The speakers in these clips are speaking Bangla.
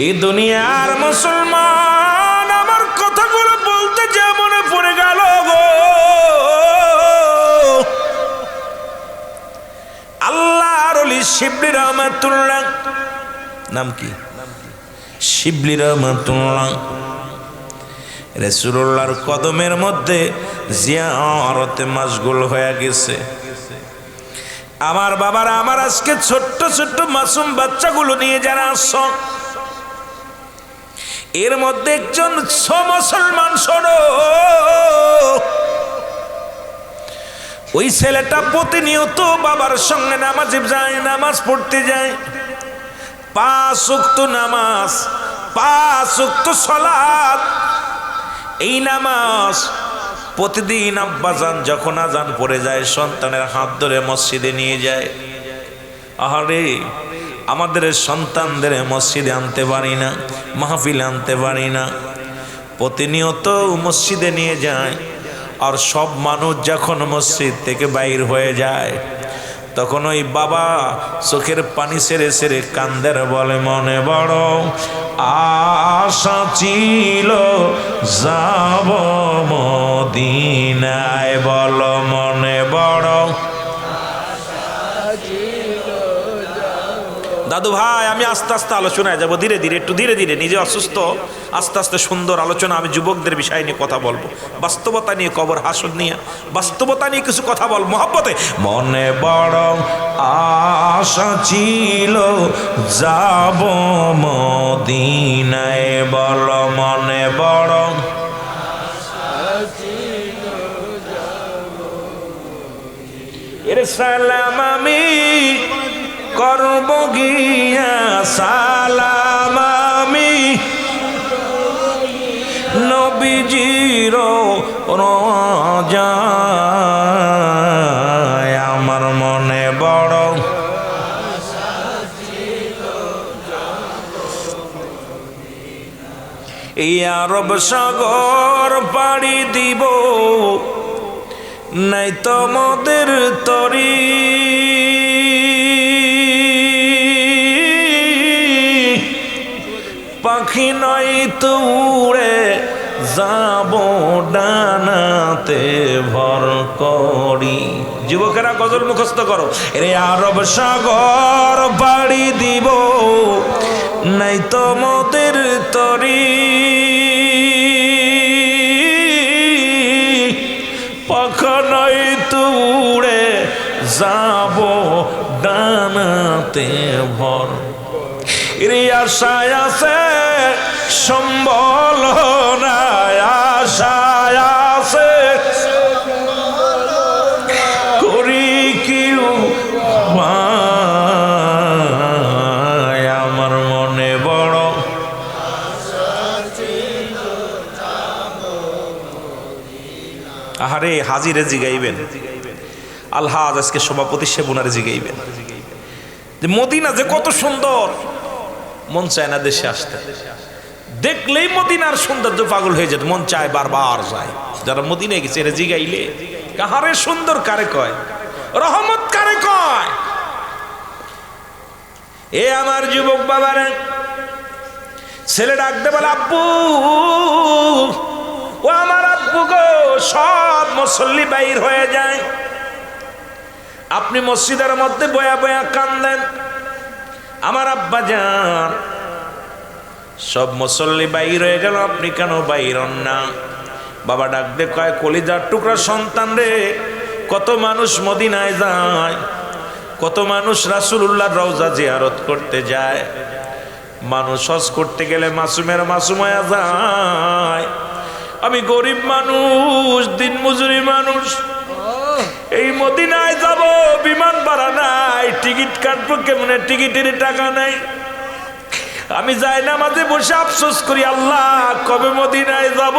এই দুনিয়ার মুসলমান, আমার কথাগুলো বলতে যা মনে পড়ে গেল গো, আল্লাহর ওলি শিবলি রহমাতুল্লাহ, নাম কি? শিবলি রহমাতুল্লাহ রাসূলুল্লাহর কদমের মধ্যে জিয়ারতে মাশগুল হয়ে গেছে। আমার বাবারা, আমার আজকে ছোট্ট ছোট্ট মাসুম বাচ্চাগুলো নিয়ে যারা আসছো, এর মধ্যে একজন মুসলমান শোনো, ওই ছেলেটা প্রতিনিয়ত বাবার সঙ্গে নামাজে যায়, নামাজ পড়তে যায়, 5 ওয়াক্ত নামাজ, 5 ওয়াক্ত সালাত। এই নামাজ প্রতিদিন আব্বাজান যখন আজান পড়ে যায় সন্তানের হাত ধরে মসজিদে নিয়ে যায়। আহারে, আমাদের সন্তানদের মসজিদে আনতে পারি না, মাহফিলে আনতে পারি না, প্রতিনিয়ত মসজিদে নিয়ে যায়। আর সব মানুষ যখন মসজিদ থেকে বাইর হয়ে যায় তখন ওই বাবা চোখের পানি ছেড়ে ছেড়ে কান্দের, বলে মনে বড় আশা ছিল যাব মদিনায়, বলো মনে বড়। দাদু ভাই, আমি আস্তে আস্তে আলোচনায় যাব, ধীরে ধীরে, একটু ধীরে ধীরে, নিজে অসুস্থ, আস্তে আস্তে সুন্দর আলোচনা। আমি যুবকদের বিষয় নিয়ে কথা বলবো, বাস্তবতা নিয়ে, কবর হাসর নিয়ে, বাস্তবতা নিয়ে কিছু কথা বল মহব্বতে। মনে বড় আশা ছিল যাব মদিনায়, বল মনে বড়। এর সালাম আমি করব গিয়া, সালাম আমি নবীজির রোজায়, আমার মনে বড় এই আরব সাগর পাড়ি দিব, নাই তোমাদের তরি, পাখি নয় তো উড়ে যাব ডানাতে ভর করি। যুবকেরা গজল মুখস্থ করো। রে আরব সাগর পাড়ি দিব, নাই তোমাদের তরি, পাখা নাই তো উড়ে যাব ডানাতে ভর। আশায় আছে সম্বল নাই, আশায় আছে করি কি আমার মনে বড়। আহারে, হাজিরে জিগাইবেন, আলহাজ আজকে সভাপতি সেবুনারে জিগাইবেন যে মদিনা যে কত সুন্দর, মন চায় না দেশে আসতে, দেখলেই মদিনার সৌন্দর্য পাগল হয়ে যেত, মন চায় বারবার যায়। যারা মদিনায় গেছে এরা জিগাইলে কাহারে সুন্দর কারে কয়, রহমত কারে কয়। এ আমার যুবক বাবারে, ছেলে ডাকতে বলে আব্বু, ও আমার আব্বু গো। সব মুসল্লি বাইর হয়ে যায়, আপনি মসজিদের মধ্যে বয়া বয়া কান্দেন। আমার আব্বা যান, সব মুসল্লি বাইর হয়ে গেল, আপনি কেন বাইর হন না? বাবা ডাকতে কয়, কলিজার টুকরা সন্তান রে, কত মানুষ মদিনায় যায়, কত মানুষ রাসূলুল্লাহর রওজা জিয়ারত করতে যায়, মানুষ হজ করতে গেলে মাসুমের মাসুম হয়ে যায়। আমি গরিব মানুষ, দিন মজুরি মানুষ, এই মদিনায় যাব, বিমান ভাড়া নাই, টিকিট কাটবো কেমনে, টিকিটের টাকা নাই। আমি যাই না মাঝে বসে আফসোস করি, আল্লাহ কবে মদিনায় যাব,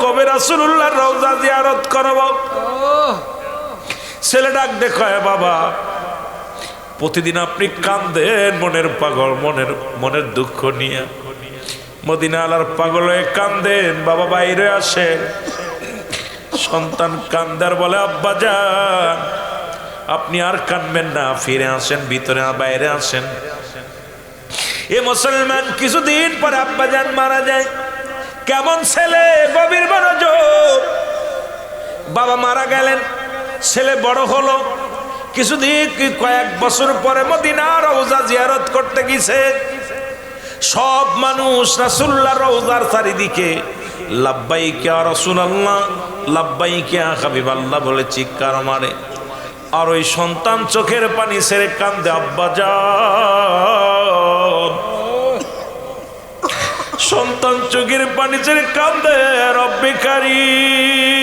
কবে রাসূলুল্লাহর রওজা জিয়ারত করব। ছেলে ডাক দেখায়, বাবা প্রতিদিন আপনি কান্দেন মনের পাগল, মনের দুঃখ নিয়ে, মদিনা আলার পাগল হয়ে কান্দেন। বাবা বাইরে আসে, সন্তান কান্দার বলে, আব্বা যান আপনি আর কানবেন না, ফিরে আসেন ভিতরে, বাইরে আসেন। এ মুসলমান, কিছুদিন পরে আব্বাজান মারা যায়। কেমন ছেলে, গভীর মনোযোগ। বাবা মারা গেলেন, ছেলে বড় হলো। কিছুদিন কয়েক বছর পরে মদিনার রওজা জিয়ারত করতে গেছে। সব মানুষ রাসূলুল্লাহর রওজার চারিদিকে লাব্বাইক ইয়া রাসূলুল্লাহ, লাব্বাইক ইয়া হাবিবাল্লাহ বলে চিৎকার মারে। আর ওই সন্তান চোখের পানি ছেড়ে কান্দে, আব্বাজান। সন্তান চোখের পানি ছেড়ে কান্দে, রব্বে কারীম,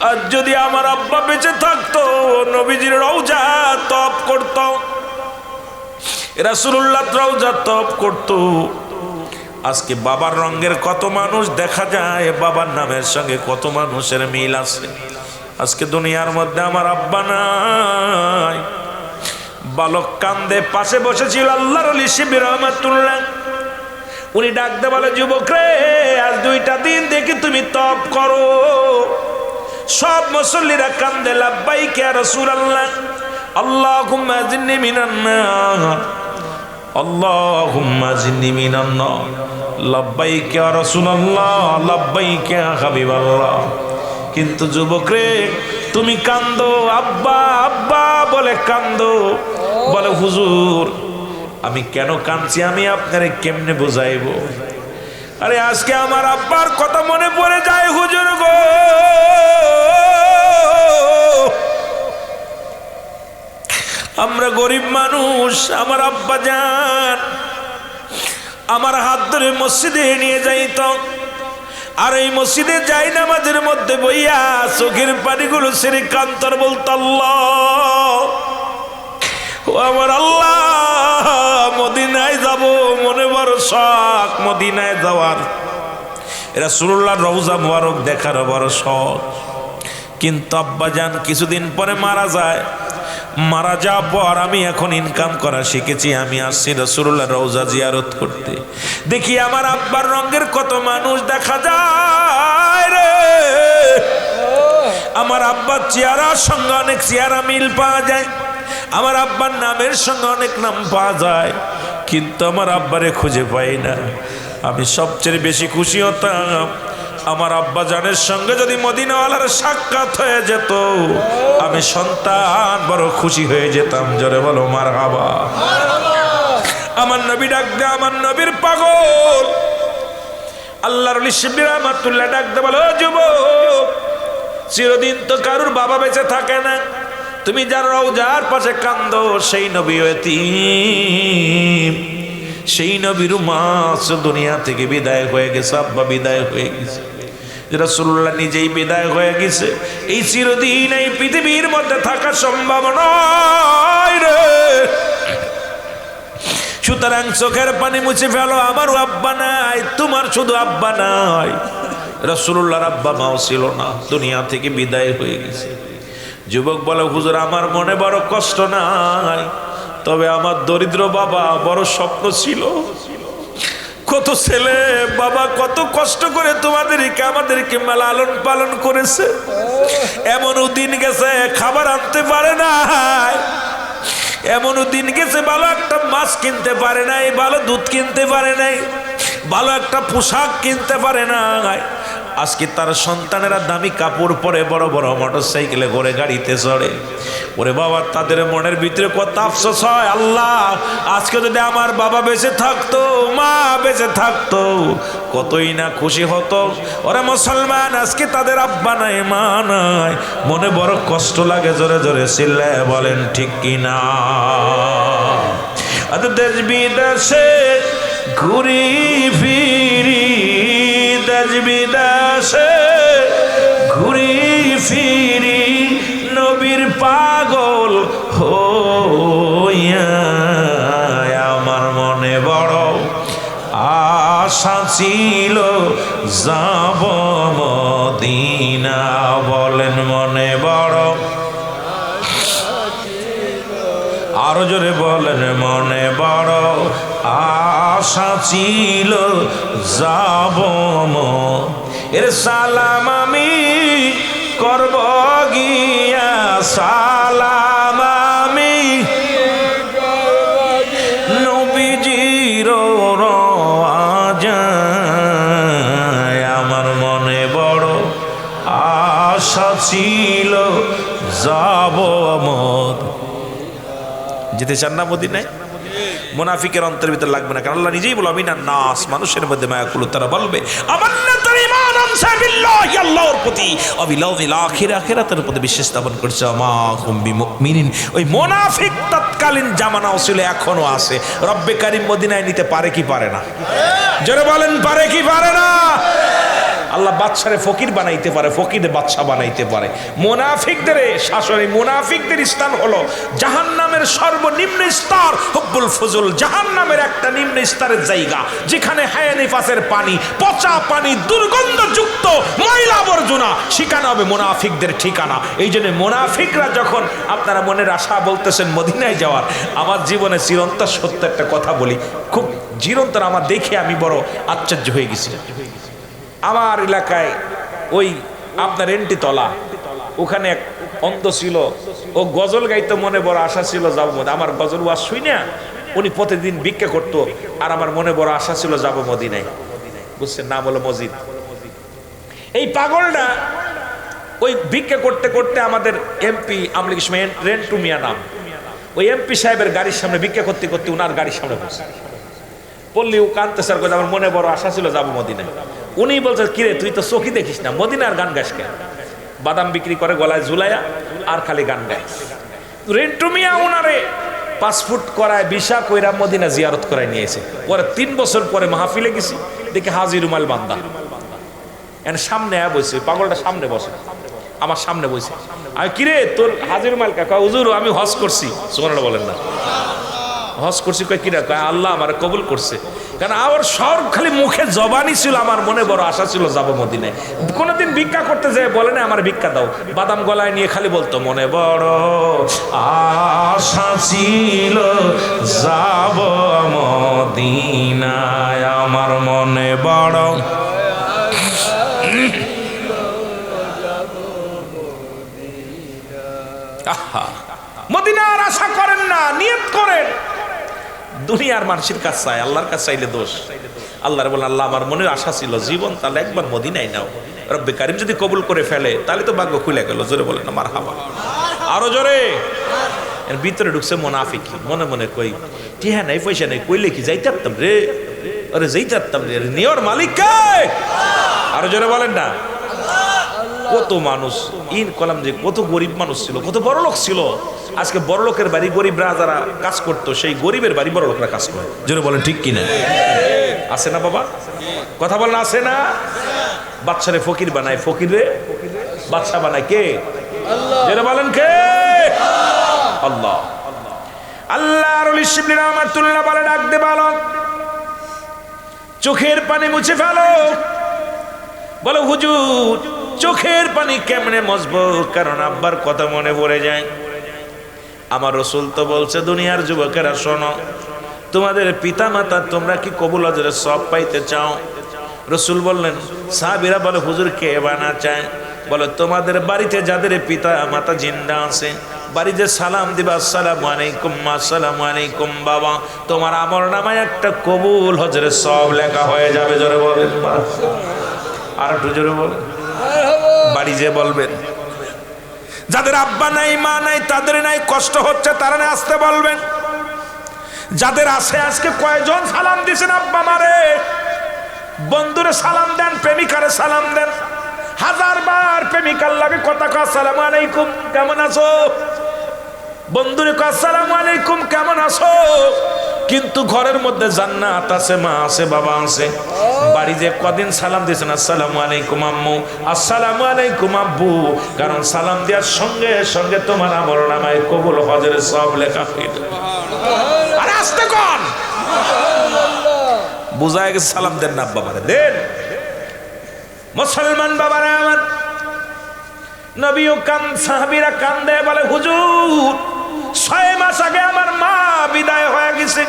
আর যদি আমার আব্বা বেঁচে থাকতো নবীজির রওজা তপ করত, রাসূলুল্লাহ রওজা তপ করত। আজকে বাবার রঙের কত মানুষ দেখা যায়, বাবার নামের সঙ্গে কত মানুষের মিল আছে। আজকে দুনিয়ার মধ্যে আমার আব্বা নাই। বালক কান্দে, পাশে বসেছিল আল্লাহর ওলি শিবির রহমাতুল্লাহ। উনি ডাকতে বলে, যুবক রে, আজ 2টা দিন দেখি তুমি তপ করো। সব মুসল্লিরা কান্দে, লাব্বাইক ইয়া রাসূলুল্লাহ, আল্লাহুম্মা জিন্নি মিনান নার, আল্লাহুম্মা জিন্নি মিনান নার, লাব্বাইক ইয়া রাসূলুল্লাহ, লাব্বাইক ইয়া হাবিবাল্লাহ। কিন্তু যুবক রে, তুমি কান্দো, আব্বা আব্বা বলে কান্দো। বলে, হুজুর আমি কেন কাঁদছি আমি আপনারে কেমনে বুঝাইব? আরে আজকে আমার আব্বার কথা মনে পড়ে যায় হুজুর গো। আমরা গরিব মানুষ, আমার আব্বা জান আমার হাত ধরে মসজিদে নিয়ে যাইত। আর এই মসজিদে যাই নামাজের মধ্যে বইয়া চোখের পানিগুলো ছেড়ে কান্তর বলতো, আল্লাহ ও আমার আল্লাহ, মদিনায় যাব, মনে বড় শখ মদিনায় যাওয়ার, রাসূলুল্লাহর রওজা মুবারক দেখার বড় শখ। কিন্তু আব্বাজান কিছুদিন পরে মারা যায়। মারা যাওয়ার পর আমি এখন ইনকাম করা শিখেছি। আমি আসছি রাসূলুল্লাহর রওজা জিয়ারত করতে। দেখি আমার আব্বার রঙের কত মানুষ দেখা যায় রে। আমার আব্বার চেহারার সঙ্গে অনেক চেহারা মিল পাওয়া যায়, আমার আব্বার নামের সঙ্গে অনেক নাম পাওয়া যায়, কিন্তু আমার আব্বারে খুঁজে পাই না। আমি সবচেয়ে বেশি খুশি হতাম আমার আব্বা জানের সঙ্গে যদি মদিনাওয়ালার সাক্ষাৎ হয়ে যেত, আমি সন্তান বড় খুশি হয়ে যেতাম। জোরে বলো মারহাবা। আমার নবী ডাক দে, আমার নবীর পাগল আল্লাহর ওলি শিবির রহমাতুল্লাহ ডাক দে, বলো যুবক, চিরদিন তো কারুর বাবা বেঁচে থাকে না। তুমি যার রওজার পাশে কান্দো, সেই নবী এতিম, সেই নবীর মা দুনিয়া থেকে বিদায় হয়ে গেছে, আব্বা বিদায় হয়ে গেছে, রাসূলুল্লাহ নিজেই বিদায় হয়ে গেছে। এই চিরদিন এই পৃথিবীর মধ্যে থাকা সম্ভব নয় রে। সুতরাং চোখের পানি মুছে ফেলো, আমারও আব্বা নাই, তোমার শুধু আব্বা নাই, রাসূলুল্লাহর আব্বা মাও ছিল না, দুনিয়া থেকে বিদায় হয়ে গেছে। যুবক বলে, হুজুর আমার মনে বড় কষ্ট নাই, তবে আমার দরিদ্র বাবা বড় স্বপ্ন ছিল। কত ছেলে বাবা কত কষ্ট করে তোমাদেরকে আমাদেরকে লালন পালন করেছে, এমনও দিন গেছে খাবার আনতে পারে না, এমনও দিন গেছে ভালো একটা মাছ কিনতে পারে নাই, ভালো দুধ কিনতে পারে নাই, ভালো একটা পোশাক কিনতে পারে না। আজকে তার সন্তানেরা দামি কাপড় পরে, বড় বড় মোটরসাইকেলে ঘোরে, গাড়িতে চড়ে। ওরে বাবা, তাদের মনের ভিতরে কত আফসোস হয়, আল্লাহ আজকে যদি আমার বাবা বেঁচে থাকতো, মা বেঁচে থাকতো, কতই না খুশি হতো। ওরে মুসলমান, আজকে তাদের আব্বা নাই, মা নাই, মনে বড় কষ্ট লাগে। জোরে জোরে চিল্লায় বলেন ঠিক কিনা? দেশ বিদেশে ঘুরি ফিরি, দেশ বিদেশে ঘুরি ফিরি, নবীর পাগল হইয়া আমার মনে বড় আশা ছিল যাব মদিনা। বলেন মনে বড়, আরো জোরে বলেন মনে বড় আশা ছিল যাব। এর সালাম আমি করব গিয়া, সালাম আমি যেতে চান না মদিনায়? মুনাফিকের অন্তরের ভিতর লাগবে না, কারণ আল্লাহ নিজেই বলো মিনান নাস, মানুষের মধ্যে মায়া কুলু, তারা বলবে আমান্নাতুল ঈমান আমসা বিল্লাহি, আল্লাহর প্রতি অবিলাউল আখিরাতের প্রতি বিশ্বাস স্থাপন করছে, মা হুম বিমুমিনিন। ওই মুনাফিক তৎকালীন জামানাও ছিল, এখনো আছে। রব্বে কারীম মদিনায় নিতে পারে কি পারে না? জোরে বলেন পারে কি পারে না? আল্লাহ বাদশারে ফকির বানাইতে পারে, ফকিরে বাদশা বানাইতে পারে। মুনাফিকদের শাসনে মুনাফিকদের স্থান হলো জাহান্নামের সর্বনিম্ন স্তর, হুব্বুল ফুজুল, জাহান্নামের একটা নিম্ন স্তরের জায়গা, যেখানে হায় নিফাসের পানি, পচা পানি, দুর্গন্ধযুক্ত ময়লা আবর্জনা, সেখানে হবে মুনাফিকদের ঠিকানা। এই জন্য মুনাফিকরা যখন আপনারা মনের আশা বলতেছেন মদিনায় যাওয়ার, আমার জীবনে চিরন্তন সত্য একটা কথা বলি, খুব চিরন্তন, আমার দেখে আমি বড় আশ্চর্য হয়ে গেছি। আমার এলাকায় ওই আপনার এন্টিতলা, ওখানে এক অন্ধ ছিল, ও গজল গাইতে মনে বড় আশা ছিল যাবো মদিনা। আমার গজল ওয়াজ শুই না, উনি প্রতিদিন ভিক্ষা করতো, আর আমার মনে বড় আশা ছিল যাবো মদিনায়। বুঝছেন, নাম হলো মসজিদ। এই পাগলটা ওই ভিক্ষা করতে করতে আমাদের এমপি আমলিক রেন্টু মিয়া নাম, ওই এমপি সাহেবের গাড়ির সামনে ভিক্ষা করতে করতে উনার গাড়ির সামনে বসে পড়লি, ও কানতে স্যার করে আমার মনে বড় আশা ছিল যাবো মদিনায়। উনি বলছে কিরে তুই তো চোখই দেখিস না, মদিনার গান গাস কেন? বাদাম বিক্রি করে গলায় ঝুলাইয়া আর খালি গান গায়। রেন্টু মিয়া উনারে পাসপোর্ট করায় ভিসা কইরা মদিনা জিয়ারত করায় নিয়েছে। পরে 3 বছর পরে মাহফিলে গেছি, দেখি হাজি রুমাল বান্দা এর সামনে বসে, পাগলটা সামনে বসে, আমার সামনে বসে। আমি কিরে তোর হাজি রুমাল কাকা? হুজুর আমি হজ করছি। সুবহানাল্লাহ বলেন না? হজ করছি কয় কিরা? কয় আল্লাহ আমার কবুল করছে। কারণ আমার সব খালি মুখে জবানি ছিল, আমার মনে বড় আশা ছিল যাবো মদিনায়। কোনোদিন ভিক্ষা করতে যায় বলে না আমার ভিক্ষা দাও, বাদাম গলায় নিয়ে খালি বলতো মনে বড় আশা ছিল যাবো মদিনায়, আমার মনে বড়। মদিনার আশা করেন না, নিয়ত করেন। দুনিয়ার মানুষের কাছে চায়, আল্লাহর কাছে চাইলে দোষ। আল্লাহর বলেন আল্লাহ আমার মনের আশা ছিল জীবন, তাহলে একবার মদিনায় নাও। রব্বে কারিম যদি কবুল করে ফেলে তাহলে তো ভাগ্য খুলে গেল। জোরে বলেন না মারহাবা, আরো জোরে। এর ভিতরে ঢুকছে মুনাফিক, মনে মনে কই টিহা নাই পয়সা নাই, কইলে কি যাইতে পারতাম রে, আরে যাইতে পারতাম রে, নেওয়ার মালিক কে? আরো জোরে বলেন না। কত মানুষ ইন কলাম যে কত গরিব মানুষ ছিল, কত বড় লোক ছিল। আজকে বড় লোকের বাড়ি গরিবরা যারা কাজ করতো, সেই গরিবের বাড়ি বড় লোকরা কাজ করে। জোরে বলেন ঠিক কিনা? আছে না বাবা? কথা বলেন আছে না? বাচ্চারে ফকির বানায়, ফকিরে বাচ্চা বানায় কে? জোরে বলেন কে? আল্লাহ। আল্লাহর ওলি শিবলি রাহমাতুল্লাহ বলে ডাক দে বালক, চোখের পানি মুছে ফেলো। বলো হুজুর চোখের পানি কেমনে মুছবো? কারণ আব্বার কথা মনে পড়ে যায়। আমার রাসূল তো বলছে দুনিয়ার যুবকেরা শোনো, তোমাদের পিতা মাতা তোমরা কি কবুল হজের সব পাইতে চাও? রাসূল বললেন, সাহাবীরা বলে হুজুর কে বানা চায়? বলে তোমাদের বাড়িতে যাদের পিতা মাতা জিন্দা আছে, বাড়িতে সালাম দিবা আসসালামু আলাইকুম, আসসালামু আলাইকুম বাবা, তোমার আমল নামায় একটা কবুল হজের সব লেখা হয়ে যাবে। জোরে বলেন, আর একটু জোরে বলেন। বাড়ি যে বলবেন, যাদের আব্বা নাই মা নাই, তাদের নাই কষ্ট হচ্ছে, তারা না আসতে বলবেন। যাদের আছে আজকে কয়জন সালাম দিয়েছেন আব্বা মারে? বন্ধুরে সালাম দেন, প্রেমিকারে সালাম দেন। 1000 বার প্রেমিকার লাগে কথা কয় আসসালামু আলাইকুম কেমন আছো, বন্ধুরে কয় আসসালামু আলাইকুম কেমন আছো। কিন্তু ঘরের মধ্যে জান্নাত আছে, মা আছে, বাবা আছে। বাড়ি যে কদিন সালাম দিয়েছেন আসসালামু আলাইকুম আম্মু, আসসালামু আলাইকুম আব্বু, কারণ সালাম দেওয়ার সঙ্গে সঙ্গে তোমার আমল নামায় কবুল হজের সব লেখা হয়ে যাবে। আরে আসতে কোন বুঝায় গেছে সালাম দেন না আব্বা মারে দেন। মুসলমান বাবারা আমার, নবীও কান, সাহাবীরা কান্দে বলে হুজুর 6 মাস আগে আমার মা বিদায় হয়ে গেছে,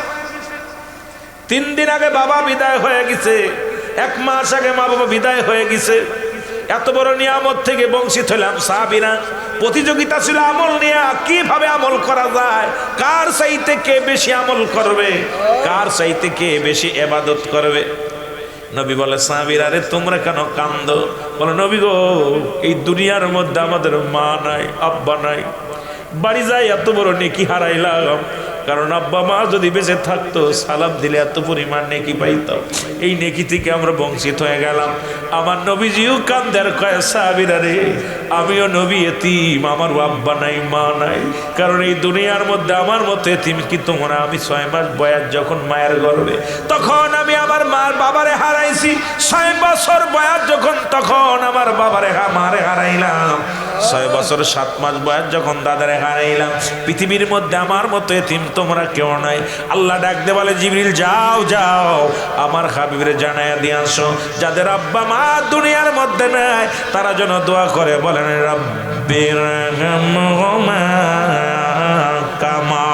3 দিন আগে বাবা বিদায় হয়ে গেছে, 1 মাস আগে মা বাবা বিদায় হয়ে গেছে। এত বড় নিয়ামত থেকে বঞ্চিত হলাম। সাহাবীরা প্রতিযোগিতা ছিল আমল নিয়ে, কিভাবে আমল করা যায়, কার চাইতে কে বেশি আমল করবে, কার চাইতে কে বেশি ইবাদত করবে। নবী বলে সাহাবীরা রে তোমরা কেন কান্দো? বলে নবী গো এই দুনিয়ার মধ্যে আমাদের মা নাই, আব্বা নাই, বাড়ি যাই এত বড় নেকি হারাইলাম, কারণ আব্বা মা যদি বেঁচে থাকতো সালাম দিলে এত পরিমাণ নেকি পাইতাম। এই নেকি থেকে আমরা বঞ্চিত হয়ে গেলাম। আমার নবীজিও কান্দার কয় সাহাবীরা রে, আমিও নবী এতিম, আমার আব্বা নাই মা নাই। কারণ এই দুনিয়ার মধ্যে আমার মতো এতিম কি তোমরা? আমি 6 মাস বয়স যখন মায়ের গর্ভে, তখন আমি আমার মার বাবারে হারাইছি। 6 বছর বয়স যখন, তখন আমার বাবারে মারে হারাইলাম। 6 বছর 7 মাস বয়স যখন দাদারে হারাইলাম। পৃথিবীর মধ্যে আমার মতো এতিম তোমরা কেউ নাই। আল্লাহ ডাক দে বলে, জিবরিল যাও যাও আমার হাবিবরে জানায়া দিয়ে আসো, যাদের আব্বা মা দুনিয়ার মধ্যে নাই তারা যেন দোয়া করে, বলেন রাব্বির হামহুমা কামা,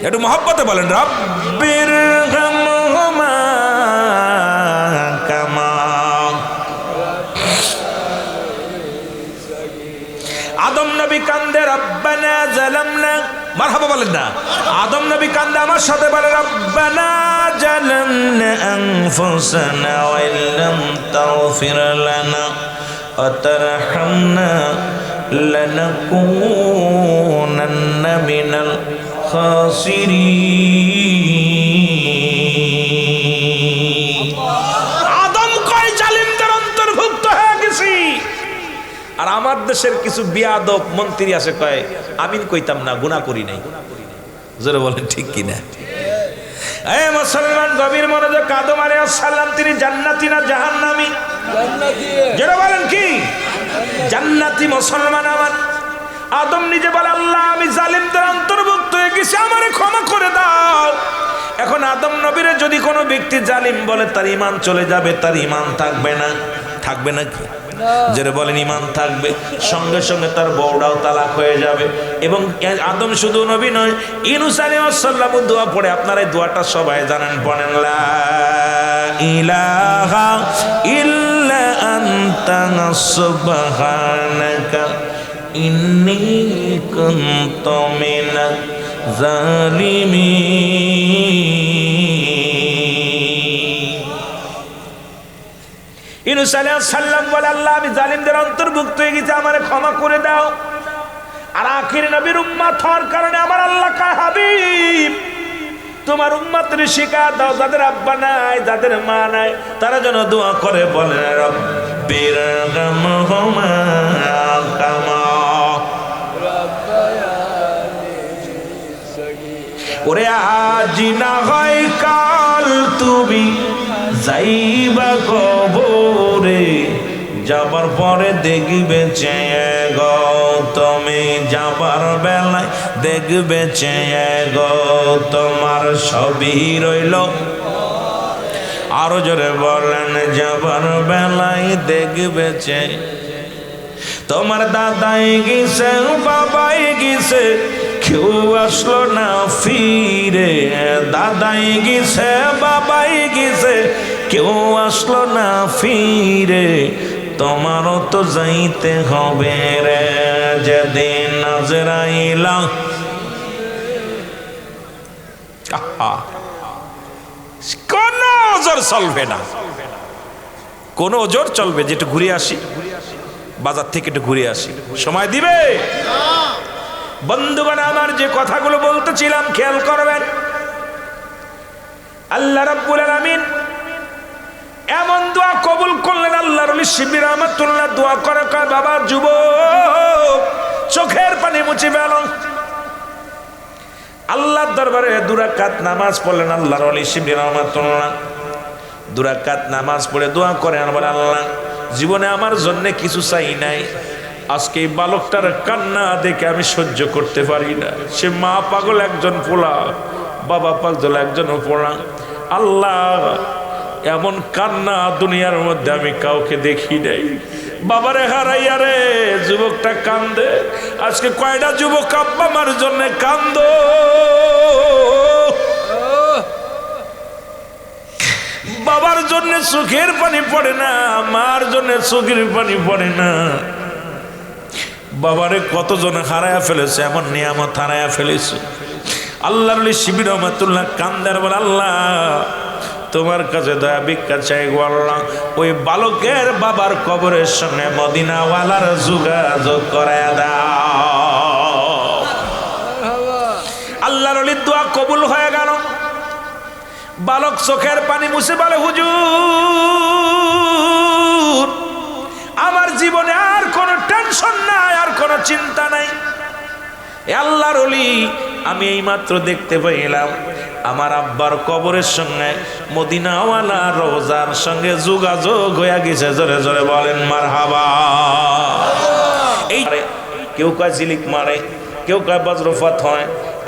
একটু মহব্বতে বলেন রাব্বির হামহুমা কামা। আদম নবী কান্দে রব্বানা জালামনা, মারহাবা বলেন না। আদম নবী কান্দে আমার সাথে বলে রব্বানা জালামনা আনফুসানা ওয়া ইল্লাম তাগফির লানা ওয়া তারহামনা লানাকুনান্না মিনাল খাসিরিন। আদম কয় জালিমদের অন্তর্ভুক্ত হয়ে গেছি। আর আমার দেশের কিছু বিয়াদব মন্ত্রী আছে কয় আমিন কইতাম না, গুনাহ করি নাই। জোরে বলেন ঠিক কিনা? এই মুসলমান গভীর মনোযোগ। আদম আলাইহিস সালাম তিনি জান্নাতি না জাহান্নামী? জান্নাতি। জোরে বলেন কি? জান্নাতি মুসলমান আমার। আদম নিজে বলে আল্লাহ আমি জালিমদের অন্তর্ভুক্ত হয়ে গেছি, আমারে ক্ষমা করে দাও। এখন আদম নবীরে যদি কোনো ব্যক্তি জালিম বলে তার ঈমান চলে যাবে, তার ঈমান থাকবে না। থাকবে নাকি? যারা বলেন ঈমান থাকবে, সঙ্গে সঙ্গে তার বউটাও তালাক হয়ে যাবে। এবং আদম শুধু নবী নয়, ইউনূস আলাইহিস সালাম দোয়া পড়ে, আপনারা এই দোয়াটা সবাই জানেন, পড়েন লা ইলাহা ইল্লা আনতা সুবহানাকা ইন্নী কুনতু মিনাজ জালিমিন। ইউনূস আলাইহিস সালাম বলে আল্লাহ আমি জালিমদের অন্তর্ভুক্ত হয়ে গেছি, আমারে ক্ষমা করে দাও। আর আখির নবীর উম্মত হওয়ার কারণে আমার আল্লাহ কয় হাবিব তোমার উম্মতের শিক্ষা দাও, যাদের আব্বা নাই, যাদের মা নাই, তারা যেন দোয়া করে, বলে রব্বির হামহুমা কামা। ওরে আজ না হয় কাল তুমি যাইবা কবরে, যাবার পরে দেখবে চেয়ে গো তুমি, যাবার বেলায় দেখবে চেয়ে গো তোমার সবই রইল। আরো জোরে বলেন যাবার বেলায় দেখবে চেয়ে। তোমার দাদাই গেছে, বাবাই গেছে, কেউ আসলো না ফিরে। দাদাই গেছে, বাবাই গেছে, কেউ আসলো না ফিরে। তোমারও তো যাইতে হবে রে যেদিন আজরাইল। কোন ওজোর চলবে না, কোন ওজোর চলবে যে একটু ঘুরে আসি, বাজার থেকে একটু ঘুরে আসি, সময় দিবে? বন্ধুগণ আমার যে কথাগুলো বলতেছিলাম খেয়াল করবেন। আল্লাহ রাব্বুল আলামিন এমন দোয়া কবুল করলেন। আল্লাহর ওলি শিবলি রহমাতুল্লাহ দোয়া করে কয় বাবা যুবক চোখের পানি মুছে ফেলো। আল্লাহর দরবারে 2 রাকাত নামাজ পড়লেন আল্লাহর ওলি শিবলি রহমাতুল্লাহ। 2 রাকাত নামাজ পড়ে দোয়া করেন আর বলে আল্লাহ জীবনে আমার জন্য কিছু চাই নাই, আজকে এই বালকটার কান্না দেখে আমি সহ্য করতে পারি না। সে মা পাগল একজন পোলা, বাবা পাগল একজন পোলা। আল্লাহ এমন কান্না দুনিয়ার মধ্যে আমি কাউকে দেখি নাই। বাবারে হারাইয়া রে যুবকটা কান্দে। আজকে কয়টা যুবক আব্বা মার জন্য কান্দ। বাবার জন্য চোখের পানি পড়ে না, মার জন্য চোখের পানি পড়ে না। বাবারে কতজন হারায়া ফেলেছে, এমন নিয়ামত হারায়া ফেলেছে। আল্লাহর ওলি শিবলি রহমাতুল্লাহ কান্দার বলে আল্লাহ তোমার কাছে দয়া ভিক্ষা চাই গো আল্লাহ, ওই বালকের বাবার কবরের সঙ্গে মদিনাওয়ালার যোগাযোগ করে দাও। দোয়া কবুল হয়ে গেল। বালক চোখের পানি মুছে বলে, হুজুর আমার জীবনে আর কোনো টেনশন নাই, আর কোনো চিন্তা নাই। আল্লাহর ওলি, আমি এইমাত্র দেখতে পাইলাম আমার আব্বার কবরের সঙ্গে মদিনাওয়ালা রওজার সঙ্গে যোগাযোগ হয়ে গেছে। জোরে জোরে বলেন মারহাবা। এই কেউ কয় ঝিলিক মারে, কেউ কয় বজ্রপাত হয়।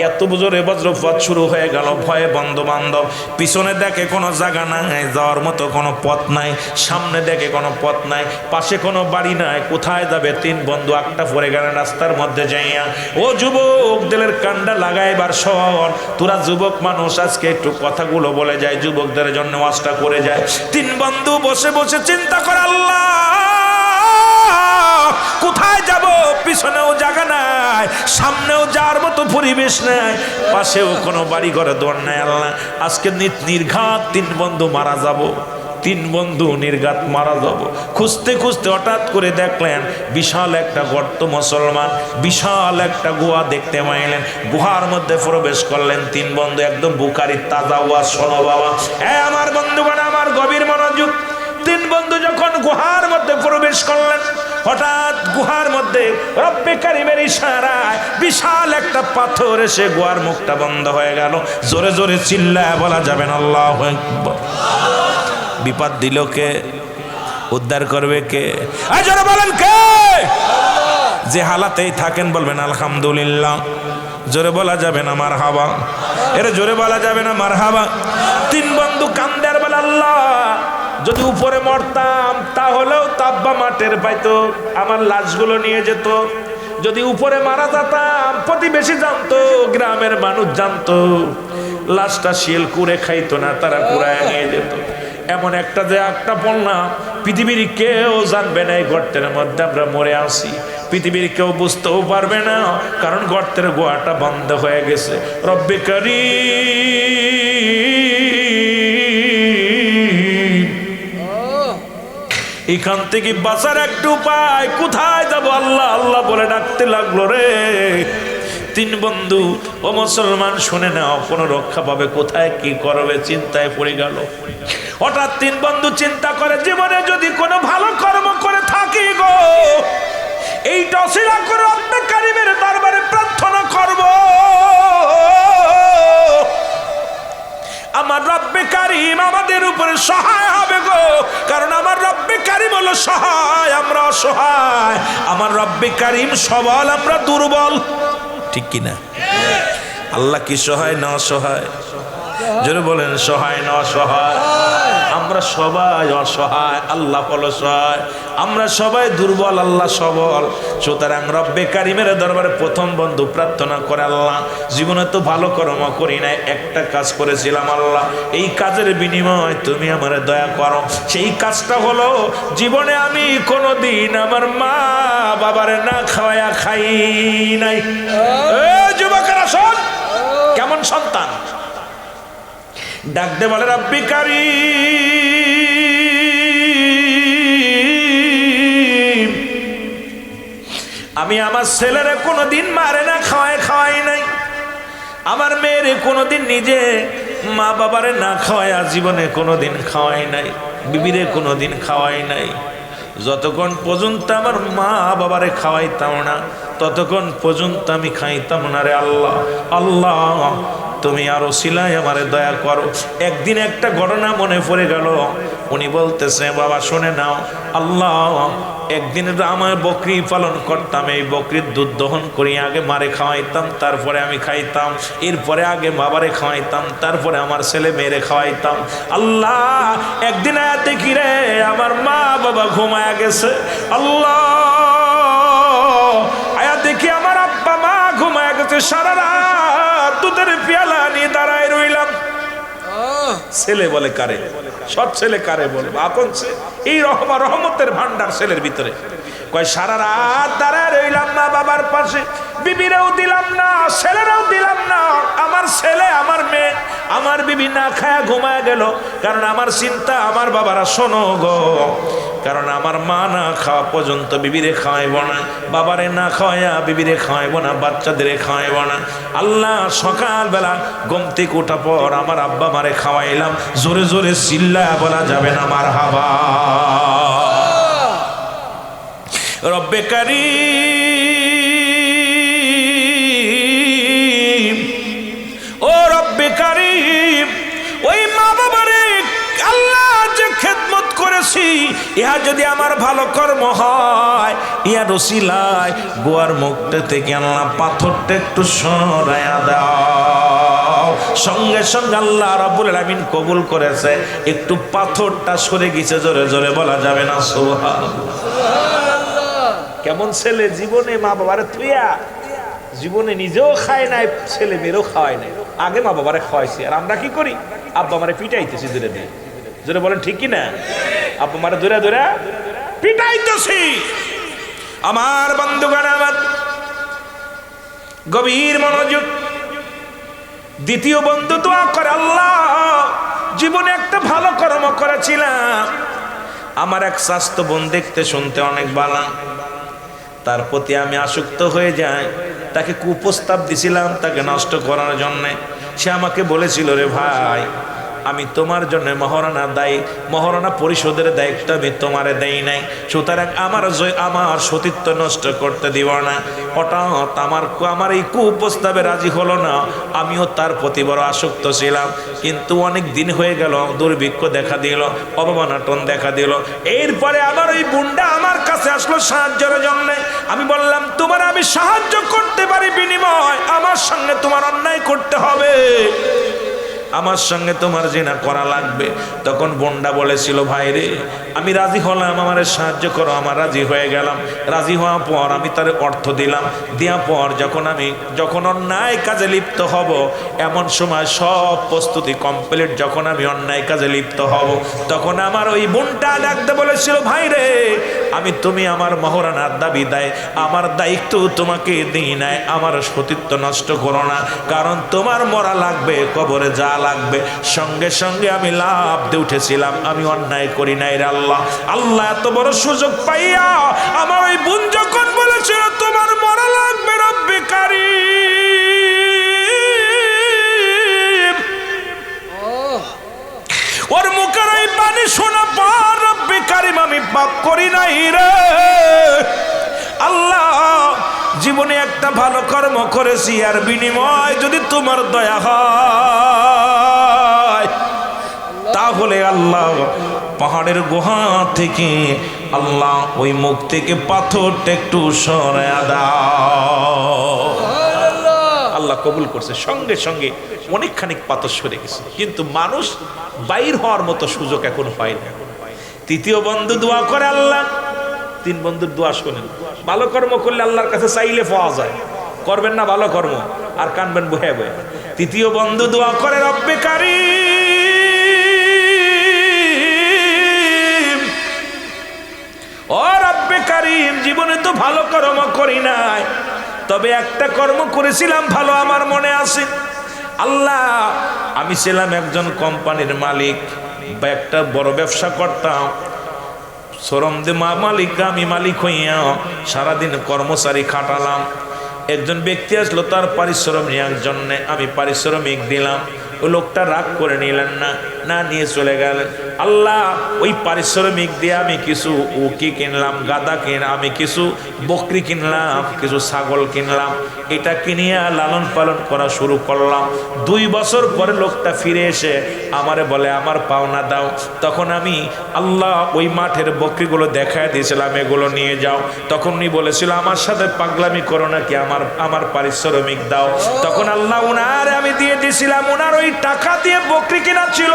এত জোরে বজ্রপাত শুরু হয়ে গেল, ভয়ে বন্ধু বান্ধব পিছনে দেখে কোনো জায়গা নাই, যাওয়ার মতো কোনো পথ নাই, সামনে দেখে কোনো পথ নাই, পাশে কোনো বাড়ি নাই, কোথায় যাবে? তিন বন্ধু একটা পড়ে গেলেন রাস্তার মধ্যে যাইয়া। ও যুবক, দিলের কান্ডা লাগাইবার শহর, তোরা যুবক মানুষ, আজকে একটু কথাগুলো বলে যায়, যুবকদের জন্য ওয়াজটা করে যায়। তিন বন্ধু বসে বসে চিন্তা করে, আল্লাহ কোথায় যাব? পিছনেও জায়গা নাই, সামনেও যাওয়ার মতো পরিবেশ নাই, পাশেও কোনো বাড়ি ঘরে দোয়ার নাই। আল্লাহ আজকে নির্ঘাত তিন বন্ধু মারা যাব, তিন বন্ধু নির্ঘাত মারা যাব। খুঁজতে খুঁজতে হঠাৎ করে দেখলেন বিশাল একটা গর্ত, মুসলমান বিশাল একটা গুহা দেখতে পাইলেন। গুহার মধ্যে প্রবেশ করলেন তিন বন্ধু। একদম বুখারীর তাজা ওয়াজ শোনো বাবা। আমার বন্ধুগণ, আমার গভীর মনোযোগ। তিন বন্ধু যখন গুহার মধ্যে প্রবেশ করলেন, হঠাৎ গুহার মধ্যে রব্বে কারিমের ইশারায় বিশাল একটা পাথর এসে গুহার মুখটা বন্ধ হয়ে গেল। জোরে জোরে চিল্লায় বলা যাবে না আল্লাহু আকবার। বিপদ দিল কে? উদ্ধার করবে কে? জোরে বলেন কে? যে হালাতেই থাকেন বলবেন আলহামদুলিল্লাহ। জোরে বলা যাবে না মারহাবা। এর জোরে বলা যাবে না মারহাবা। তিন বন্ধু কান্দে আর বলে, আল্লাহ যদি উপরে মরতাম তাহলেও তাব্বা মাঠের পাইতো, আমার লাশগুলো নিয়ে যেত। যদি উপরে মারা যেতাম প্রতিবেশী জানতো, গ্রামের মানুষ জানতো, লাশটা শিয়াল কুড়ে খাইতো না, তারা কুড়ায় নিয়ে যেত। এমন একটা যে একটা বললাম, পৃথিবীর কেউ জানবে না এই গর্তের মধ্যে আমরা মরে আসি। পৃথিবীর কেউ বুঝতেও পারবে না, কারণ গর্তের গোয়াটা বন্ধ হয়ে গেছে। রব্বে কারীম, এখান থেকে বাঁচার একটা উপায়, কোথায় যাব? আল্লাহ আল্লাহ বলে ডাকতে লাগলো রে। তিন বন্ধু, ও মুসলমান শুনে নাও, কোনো রক্ষা পাবে কোথায়, কি করবে? চিন্তায় পড়ে গেল। হঠাৎ তিন বন্ধু চিন্তা করে, জীবনে যদি কোনো ভালো কর্ম করে থাকি গো, এইটা অস্বীকার করে রব্বে কারীমের দরবারে প্রার্থনা করব। আমার রব্বে কারীম আমাদের উপরে সহায় হবে গো, কারণ আমার রব্বে কারীম হলো সহায়, আমরা অসহায়। আমার রব্বে কারীম সবল, আমরা দুর্বল, ঠিক কিনা? আল্লাহ কি সহায় না অসহায়? জোরে বলেন, সহায় না অসহায়? আমরা সবাই অসহায়, আল্লাহ হলো সহায়। আমরা সবাই দুর্বল, আল্লাহ সবল। সুতরাং রব্বে কারীমের দরবারে প্রথম বন্ধু প্রার্থনা করে, আল্লাহ জীবনে তো ভালো কর্ম করি নাই, একটা কাজ করেছিলাম, আল্লাহ এই কাজের বিনিময় তুমি আমার দয়া করো। সেই কাজটা হলো, জীবনে আমি কোনোদিন আমার মা বাবারে না খাওয়ায়া খাই নাই। যুবকেরা শোন, কেমন সন্তান ডাক দে বলে, রব্বে কারীম আমি আমার ছেলেরে কোনোদিন মারে না খাওয়াই নাই, আমার মেয়েরে কোনোদিন নিজে মা বাবারে না খাওয়ায়া জীবনে কোনোদিন খাওয়াই নাই, বিবিরে কোনোদিন খাওয়াই নাই। যতক্ষণ পর্যন্ত আমার মা বাবারে খাওয়াইতাম না, ততক্ষণ পর্যন্ত আমি খাইতাম না রে আল্লাহ। আল্লাহ তুমি আরো সিলাই আমারে দয়া করো। একদিন একটা ঘটনা মনে পড়ে গেল। উনি বলতেছে, বাবা শুনে নাও, আল্লাহ একদিন আমার বকরি পালন করতাম, এই বকরির দুধ দহন করি, আগে মারে খাওয়াইতাম, তারপরে আমি খাইতাম, এরপরে আগে বাবারে খাওয়াইতাম, তারপরে আমার ছেলে মেয়েরে খাওয়াইতাম। আল্লাহ একদিন আয়া দেখি রে আমার মা বাবা ঘুমায়া গেছে। আল্লাহ আয়া দেখি আমার আব্বা মা ঘুমায়া গেছে, সারা রাত দুধের পেয়ালা নিয়ে দাঁড়ায় রইলাম। ছেলে বলে কারে? সব ছেলে কারে বলবো? আপন এই রহমতের ভান্ডার ছেলের ভিতরে। কয় সারা রাত দাঁড়ায় রইলাম মা বাবার পাশে, বিবিরেও দিলাম না, ছেলেরাও দিলাম না। আমার ছেলে, আমার মেয়ে, আমার বিবি না খায়া ঘুমায় গেল। কারণ আমার চিন্তা, আমার বাবারা শোনো গো, কারণ আমার মা না খাওয়া পর্যন্ত বিবিরে খাওয়াইব না, বাবারে না খাওয়াইয়া বিবিরে খাওয়াইব না, বাচ্চাদের খাওয়াইব না। আল্লাহ সকালবেলা ঘুম থেকে ওঠা পর আমার আব্বা মারে খাওয়াইলাম। জোরে জোরে চিল্লা বলা যাবে না মারহাবা। রব্বে কারীম, ও রব্বে কারীম, ওই মা বাবারে আল্লাহ যে খেদমত করেছি, ইহা যদি আমার ভালো কর্ম হয়, ইহা রসিলায় গোয়ার মুখটা থেকে আল্লাহ পাথরটা একটু সরাইয়া দাও। সঙ্গে সঙ্গে আল্লাহ রাব্বুল আলামিন কবুল করেছে। একটু পাথরটা সরে গেছে, জোরে জোরে বলা যাবে না সুবহানাল্লাহ। কেমন ছেলে, জীবনে মা বাবারে থুইয়া জীবনে নিজেও খায় নাই, ছেলে মেয়েরও খাওয়ায় নাই। আগে মা বাবারে খাওয়াইছি, আর আমরা কি করি? আব্বা মারে পিটাইতেছি দূরে দিয়ে। জোরে বলেন ঠিক কি না? আব্বা মারে দূরে দূরে পিটাইতেছি। আমার বন্ধুগণ, আমার গভীর মনোযোগ। দ্বিতীয় বন্ধু দোয়া করে, আল্লাহ জীবনে একটা ভালো কর্ম করেছিলাম, আমার এক স্বাস্থ্য বোন দেখতে শুনতে অনেক ভালো, তার প্রতি আমি আসক্ত হয়ে যাই। তাকে কুপ্রস্তাব দিছিলাম তাকে নষ্ট করার জন্যে। সে আমাকে বলেছিল, রে ভাই, আমি তোমার জন্য মহারণা পরিশোধের দায়িত্ব আমি তোমারে দেই নাই, সুতরাং আমার সতীত্ব নষ্ট করতে দিব না। হঠাৎ আমার এই কুপ্রস্তাবে রাজি হলো না। আমিও তার প্রতি বড় আসক্ত ছিলাম, কিন্তু অনেক দিন হয়ে গেল, দুর্ভিক্ষ দেখা দিল, অবমাননা দেখা দিল। এরপরে আমার ওই বোনটা আমার কাছে আসলো সাহায্যের জন্য। আমি বললাম, তোমার আমি সাহায্য করতে পারি, বিনিময় আমার সঙ্গে তোমার অন্যায় করতে হবে, আমার সঙ্গে তোমার জিনা করা লাগবে। তখন বোনটা বলেছিল, ভাই রে, আমি রাজি হলাম, আমারে সাহায্য করো। আমার রাজি হয়ে গেলাম। রাজি হওয়ার পর আমি তার অর্থ দিলাম। দেওয়ার পর যখন অন্যায় কাজে লিপ্ত হব, এমন সময় সব প্রস্তুতি কমপ্লিট, যখন আমি অন্যায় কাজে লিপ্ত হব, তখন আমার ওই বোনটা ডাকতে বলেছিল, ভাই রে, তুমি আমার মহারণার দাবি দেয়, আমার দায়িত্ব তোমাকে দিই নাই, আমার সতীত্ব নষ্ট করো না, কারণ তোমার মরা লাগবে, কবরে যা লাগবে। সঙ্গে সঙ্গে আমি লাভ দিয়ে উঠেছিলাম, আমি অন্যায় করি নাই রে আল্লাহ। আল্লাহ এত বড় সুযোগ পাইয়া আমার ওই বোন যখন বলেছিল তোমার মরা লাগবে, রব্বে কারীম, ওর মুখের ওই বাণী শোনা পর, রব্বে কারীম, আমি পাপ করি নাই রে আল্লাহ। জীবনে একটা ভালো কর্ম করেছি, আর বিনিময় যদি তোমার দয়া হয়, তাহলে আল্লাহ পাহাড়ের গুহা থেকে আল্লাহ ওই মুখ থেকে পাথরটা একটু সরায়া দাও। আল্লাহ কবুল করছে। সঙ্গে সঙ্গে অনেকখানি পাথর সরে গেছে, কিন্তু মানুষ বাইর হওয়ার মতো সুযোগ এখন হয় না। তৃতীয় বন্ধু দোয়া করে, আল্লাহ, তিন বন্ধুর দোয়া শোনেন। ভালো কর্ম করলে আল্লাহর কাছে চাইলে পাওয়া যায়, করবেন না ভালো কর্ম আর কানবেন বহে বহে। তৃতীয় বন্ধু দোয়া করে, রব্বে কারীম, ও রব্বে কারীম, জীবনে তো ভালো কর্ম করি নাই, তবে একটা কর্ম করেছিলাম ভালো, আমার মনে আছে। আল্লাহ, আমি ছিলাম একজন কোম্পানির মালিক বা একটা বড় ব্যবসা করতাম। শ্রম দে মালিক, আমি মালিক হইয়া সারাদিন কর্মচারী খাটালাম। একজন ব্যক্তি আসলো, তার পারিশ্রমিক জন্য আমি পারিশ্রমিক দিলাম। ওই লোকটা রাগ করে নিলেন না, না নিয়ে চলে গেলেন। আল্লাহ, ওই পারিশ্রমিক দিয়ে আমি কিছু উকি কিনলাম, গাদা আমি কিছু বকরি কিনলাম, কিছু ছাগল কিনলাম। এটা কিনিয়া লালন পালন করা শুরু করলাম। 2 বছর পরে লোকটা ফিরে এসে আমারে বলে, আমার পাওনা দাও। তখন আমি আল্লাহ ওই মাঠের বকরিগুলো দেখায় দিয়েছিলাম, এগুলো নিয়ে যাও। তখন উনি বলেছিল, আমার সাথে পাগলামি করো নাকি, আমার পারিশ্রমিক দাও। তখন আল্লাহ উনারে আমি দিয়ে দিয়েছিলাম। উনার ওই টাকা দিয়ে বকরি কেনা ছিল,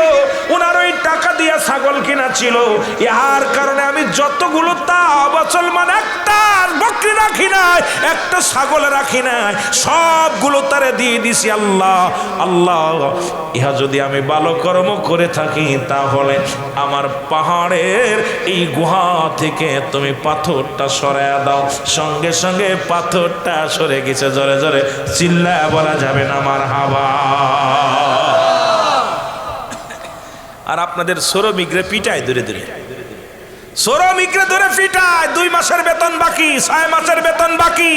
উনার ওই টাকা দিয়ে দিয়া ছাগল কিনা ছিল, ইহার কারণে আমি যতগুলো তা মুসলমান একটা বকরি রাখি নাই, একটা ছাগল রাখি নাই, সবগুলো তারে দিয়ে দিছি। আল্লাহ আল্লাহ, ইহা যদি আমি ভালো কর্ম করে থাকি তাহলে আমার পাহাড়ের এই গুহা থেকে তুমি পাথরটা সরাইয়া দাও। সঙ্গে সঙ্গে পাথরটা সরে গেছে। জোরে জোরে চিল্লায়া বলা যাবে না মারহাবা। আর আপনাদের শ্রমিকরে পিটায় দূরে দূরে, শ্রমিকরে ধরে পিটায়, 2 মাসের বেতন বাকি, 6 মাসের বেতন বাকি।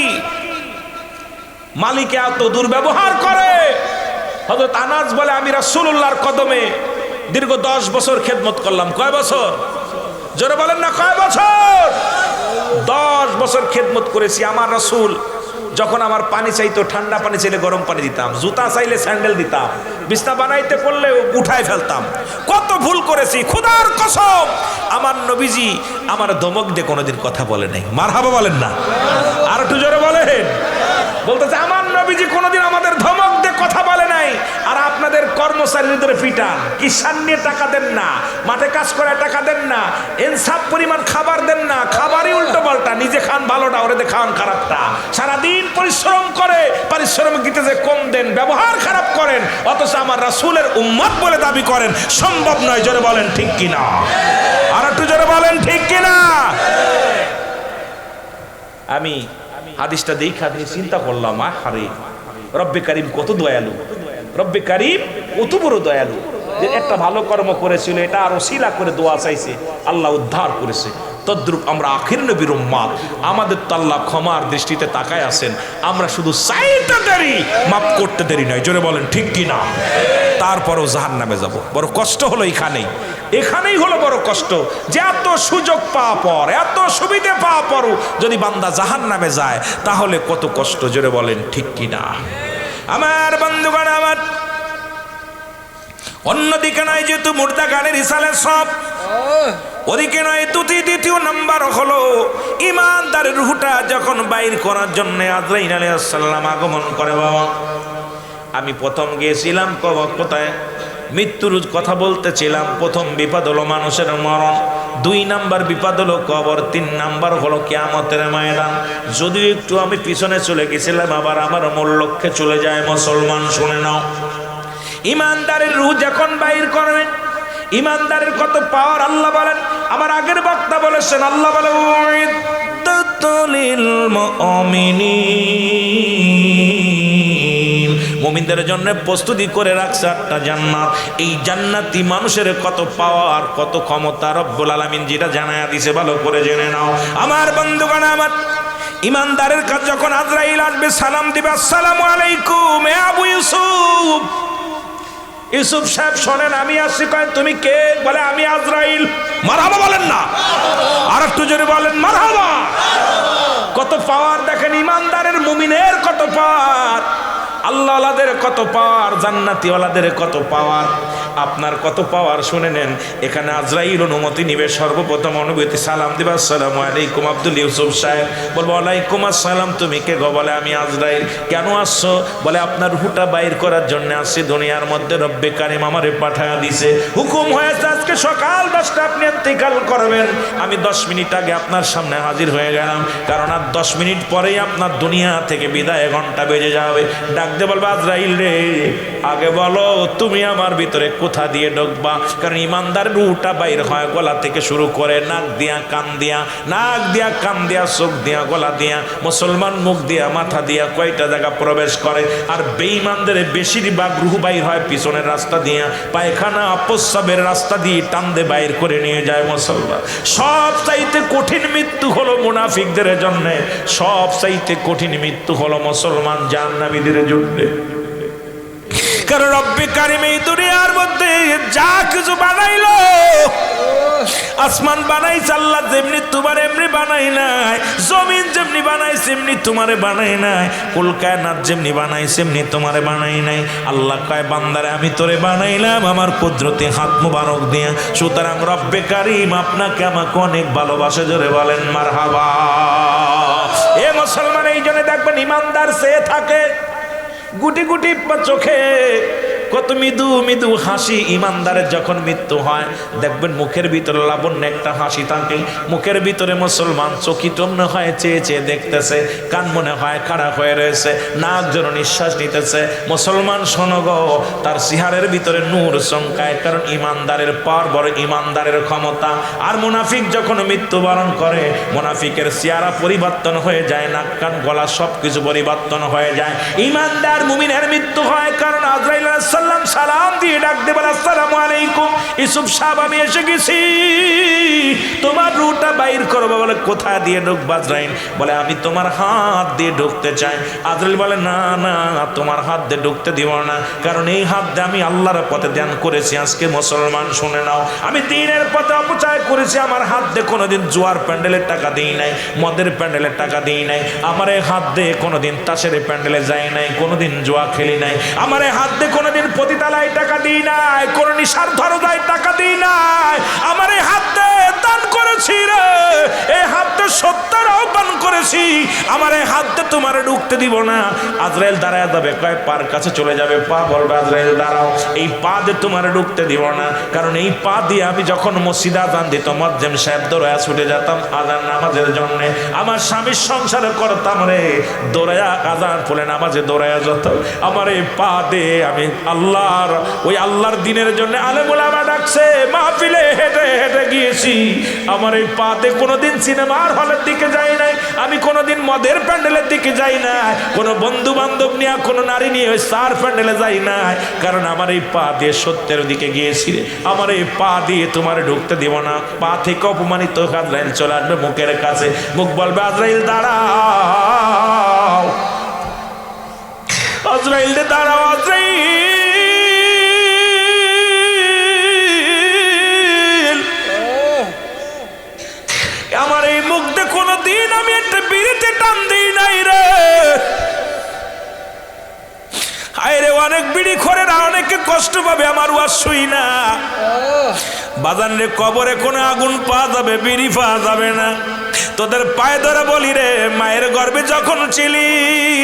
মালিকে এত দুর্ব্যবহার করে। হযরত আনাস বলে আমি রাসূলুল্লাহর কদমে দীর্ঘ 10 বছর খেদমত করলাম। কয় বছর? জোরে বলেন না, কয় বছর? 10 বছর খেদমত করেছি। আমার রাসূল যখন আমার পানি চাইতো, ঠান্ডা পানি চাইলে গরম পানি দিতাম, জুতা চাইলে স্যান্ডেল দিতাম, বিছনা বানাইতে করলে উঠায় ফেলতাম। কত ভুল করেছি, খোদার কসম। আমার নবীজি আমার ধমক দিয়ে কোনোদিন কথা বলে নাই। মারহাবা বলেন না, আর একটু জোরে বলেন। বলতেছে আমার নবীজি কোনোদিন আমাদের ধমক দিয়ে কথা বলে নাই। আর আপনাদের কর্মচারীদের ধরে পিটান, কিষান নিয়ে টাকা দেন না, মাঠে কাজ করে টাকা দেন না, ইনসাফ পরিমাণ খাবার দেন না, খাবারই উল্টো পাল্টা, নিজে খান ভালোটা, ওরে খাওয়ান খারাপটা। সারাদিন পরিশ্রম করে পারিশ্রমিক দিতে যে কম দেন, ব্যবহার খারাপ করেন, অথচ আমার রাসূলের উম্মত বলে দাবি করেন। সম্ভব নয়। জোরে বলেন ঠিক কিনা, আর একটু জোরে বলেন ঠিক কিনা। আমি হাদিসটা দেখা চিন্তা করলাম, আরে রব্বে কারিম কত দয়ালু, রব্বে কারিম কত বড় দয়ালু, যে একটা ভালো কর্ম করেছিল, এটা আরো শিলা করে দোয়া চাইছে, আল্লাহ উদ্ধার করেছে। তদ্রুপ আমরা আখির নবীর উম্মত, আমাদের তো আল্লাহ ক্ষমার দৃষ্টিতে তাকায় আছেন। আমরা শুধু চাইতে দেরি, মাফ করতে দেরি নয়। জোরে বলেন ঠিক কিনা। তারপরও জাহান্নামে যাব। বড় কষ্ট হলো এখানেই হলো বড় কষ্ট, যে এত সুযোগ পাওয়া পর, এত সুবিধে পাওয়া পরও যদি বান্দা জাহান্নামে যায় তাহলে কত কষ্ট। জোরে বলেন ঠিক কিনা। আমার বন্ধুগণ, আমার অন্যদিকে নয় যেহেতু মুর্দা গানের ইসালে সব, ওদিকে নয়। দ্বিতীয় নাম্বার হলো ইমানদারের রূহটা যখন বাইর করার জন্য আজরাইল আলাইহিস সালাম আগমন করে। বাবা, আমি প্রথম গিয়েছিলাম কোথায়? মৃত্যুর কথা বলতেছিলাম। প্রথম বিপদ হলো মানুষের মরণ, 2 নাম্বার বিপদ হলো কবর, 3 নাম্বার হলো কিয়ামতের ময়দান। যদিও একটু আমি পিছনে চলে গেছিলাম, আবার আমার মূল লক্ষ্যে চলে যায়। মুসলমান শুনে নাও, ইমানদারের রূহ যখন বাইর করবেন, ইমানদারের কত পাওয়ার আল্লাহ বলেন। আমার আগের বক্তা বলেছেন, আল্লাহ বলে মুমিনদের জন্য প্রস্তুতি করে রাখছে 8টা জান্নাত। এই জান্নাতি মানুষের কত পাওয়ার, কত ক্ষমতা রব্বুল আলামিন যেটা জানায়া দিছে, ভালো করে জেনে নাও। আমার বন্ধুগণ, আমার ইমানদারের কাছে যখন আজরাইল আসবে, সালাম দিবে, আসসালামু আলাইকুম এ আবু ইউসুফ। ইউসুফ সাহেব শোনেন, আমি আসছি। কয় তুমি কে? বলে আমি আজরাইল। মারহাবা বলেন না, আর একটু জোরে বলেন মারহাবা। কত পাওয়ার দেখেন, ইমানদারের মুমিনের কত পাওয়ার, আল্লাহওয়ালাদের কত পাওয়ার, জান্নাতিওয়ালাদের কত পাওয়ার, আপনার কত পাওয়ার। শুনে নেন, এখানে আজরাইল অনুমতি নিবে। সর্বপ্রথম অনুভূতি সালাম দিবা, আসসালামু আলাইকুম আব্দুল ইউসুফ সাহেব। বলবো ওয়ালাইকুম আসসালাম। তুমি কে গো? বলে আমি আজরাইল। কেন আসছো? বলে আপনার রূহটা বাইর করার জন্য আসছি। দুনিয়ার মধ্যে রব্বে কারিম আমারে পাঠায়া দিছে, হুকুম হয়েছে আজকে সকাল 10টা আপনি ইন্তেকাল করবেন। আমি 10 মিনিট আগে আপনার সামনে হাজির হয়ে গেলাম, কারণ আর 10 মিনিট পরেই আপনার দুনিয়া থেকে বিদায় ঘন্টা বেজে যাবে। ডাকতে বলবা, আজরাইল রে, আগে বলো তুমি আমার ভিতরে কোথা দিয়ে ঢুকবা? কারণ ইমানদার রূহটা বাইর হয় গলা থেকে শুরু করে নাক দিয়া, কান দিয়া, নাক দিয়া, কান দিয়া, চোখ দিয়া, গলা দিয়া। মুসলমান মুখ দিয়া, মাথা দিয়া, কয়টা জায়গা প্রবেশ করে। আর বেঈমানদের বেশিরভাগ রূহ বাইর হয় পিছনের রাস্তা দিয়া, পায়খানা প্রস্রাবের রাস্তা দিয়ে টানদে বাইর করে নিয়ে যায় মুসলমান। সব চাইতে কঠিন মৃত্যু হলো মুনাফিকদের জন্য, সব চাইতে কঠিন মৃত্যু হলো মুসলমান জাহান্নামীদের জন্য। কারণ রব্বে কারিম এই দুনিয়ার মধ্যে যা কিছু বানাইলো, আসমান বানাইছে আল্লাহ যেমনি তোমার এমনি বানাই নাই, জমিন যেমনি বানাইছে এমনি তোমারে বানাই নাই, কুল কায়নাত যেমনি বানাইছে এমনি তোমারে বানাই নাই। আল্লাহ কয় বান্দারে আমি তোরে বানাইলাম আমার কুদরতি হাত মুবারক দিয়া। সুতরাং রব্বে কারিম আপনাকে আমাকে অনেক ভালোবাসে। জোরে বলেন মারহাবা। এ মুসলমান, এই জন্য দেখবেন ইমানদার সে থাকে গুটি গুটি চোখে কত মৃদু মৃদু হাসি। ইমানদারের যখন মৃত্যু হয় দেখবেন মুখের ভিতরে লাবণ্য একটা হাসি থাকে, মুখের ভিতরে মুসলমান চকিত মনে হয় চেয়ে চেয়ে দেখতেছে, কান মনে হয় খাড়া হয়ে রয়েছে, নাক যেন নিঃশ্বাস নিতেছে। মুসলমান শোনো গো, তার সিহারের ভিতরে নূর চমকায়, কারণ ইমানদারের পর বড় ইমানদারের ক্ষমতা। আর মুনাফিক যখন মৃত্যুবরণ করে মুনাফিকের চেহারা পরিবর্তন হয়ে যায়, নাক কান গলা সবকিছু পরিবর্তন হয়ে যায়। ইমানদার মুমিনের মৃত্যু হয় কারণ আজরাইল আলাইহিস সালাম সালাম দিয়ে ডাক দেবে, আসসালামু আলাইকুম ইউসুফ সাহেব, আমি এসে গেছি, তোমার রুটা বাইর করবো। বলে কোথায় দিয়ে ঢুকবো আজরাইল? বলে আমি তোমার হাত দিয়ে ঢুকতে চাই। আজরাইল বলে না না, তোমার হাত দিয়ে ঢুকতে দিব না, কারণ এই হাত দিয়ে আমি আল্লাহর পথে ধ্যান করেছি। আজকে মুসলমান শুনে নাও, আমি দিনের পথে অপচয় করেছি। আমার হাত দিয়ে কোনোদিন জুয়ার প্যান্ডেলের টাকা দিই নাই, মদের প্যান্ডেলের টাকা দিই নাই। আমার এই হাত দিয়ে কোনোদিন তাসের প্যান্ডেলে যাই নাই, কোনোদিন জুয়া খেলি নাই। আমার এই হাত দিয়ে কোনোদিন পতিতালায় টাকা দিই নাই, কোনো নিশার ধরদায় টাকা দিই নাই। আমার এই হাত দিয়ে দান করেছি রে, এই হাত দিয়ে সত্যের আহ্বান করেছি। আমার এই হাত দিয়ে তোমার ঢুকতে দিব না। আজরাইল দাঁড়ায় যাবে, কয় পার কাছে চলে যাবে, পা বলবে আজরাইল দাঁড়াও, এই পা দিয়ে তোমার ঢুকতে দিব না, কারণ এই পা দিয়ে আমি যখন মসজিদে আযান দিত মুয়াজ্জিম সাহেব দৌড়ায়া ছুটে যেতাম আযান নামাজের জন্য। আমার স্বামীর সংসার করতাম রে, দৌড়ায়া আযান পড়ে নামাজে দৌড়ায়া যেত। আমার এই পা দিয়ে আমি আল্লাহর ওই আল্লাহর দিনের জন্য আলেম ওলামা ডাকছে, মাহফিলে হেঁটে হেঁটে গিয়েছি। আমার এই পা দিয়ে কোনোদিন সিনেমার হলের দিকে যাই নাই, আমি কোনোদিন মদের প্যান্ডেলের দিকে যাই নাই, কোনো বন্ধু বান্ধব নিয়ে কোনো নারী নিয়ে ওই সার প্যান্ডেলে যাই নাই, কারণ আমার এই পা দিয়ে সত্যের দিকে গিয়েছি। আমার এই পা দিয়ে তোমার ঢুকতে দিব না। পা থেকে অপমানিত আজরাইল চলে আসবে মুখের কাছে, মুখ বলবে আজরাইল দাঁড়াও, আজরাইল দাঁড়াও, আজরাইল। আমার এই মুখ দিয়ে কোনোদিন আমি একটা বিড়িতে টান দিই নাই রে। আরে অনেক বিড়ি খোরেরা অনেকে কষ্ট পাবে, আমার ওয়াজ শুই না। বাজান রে, কবরে কোনো আগুন পাওয়া যাবে, বিড়ি পাওয়া যাবে না। তোদের পায়ে ধরে বলি রে, মায়ের গর্ভে যখন ছিলি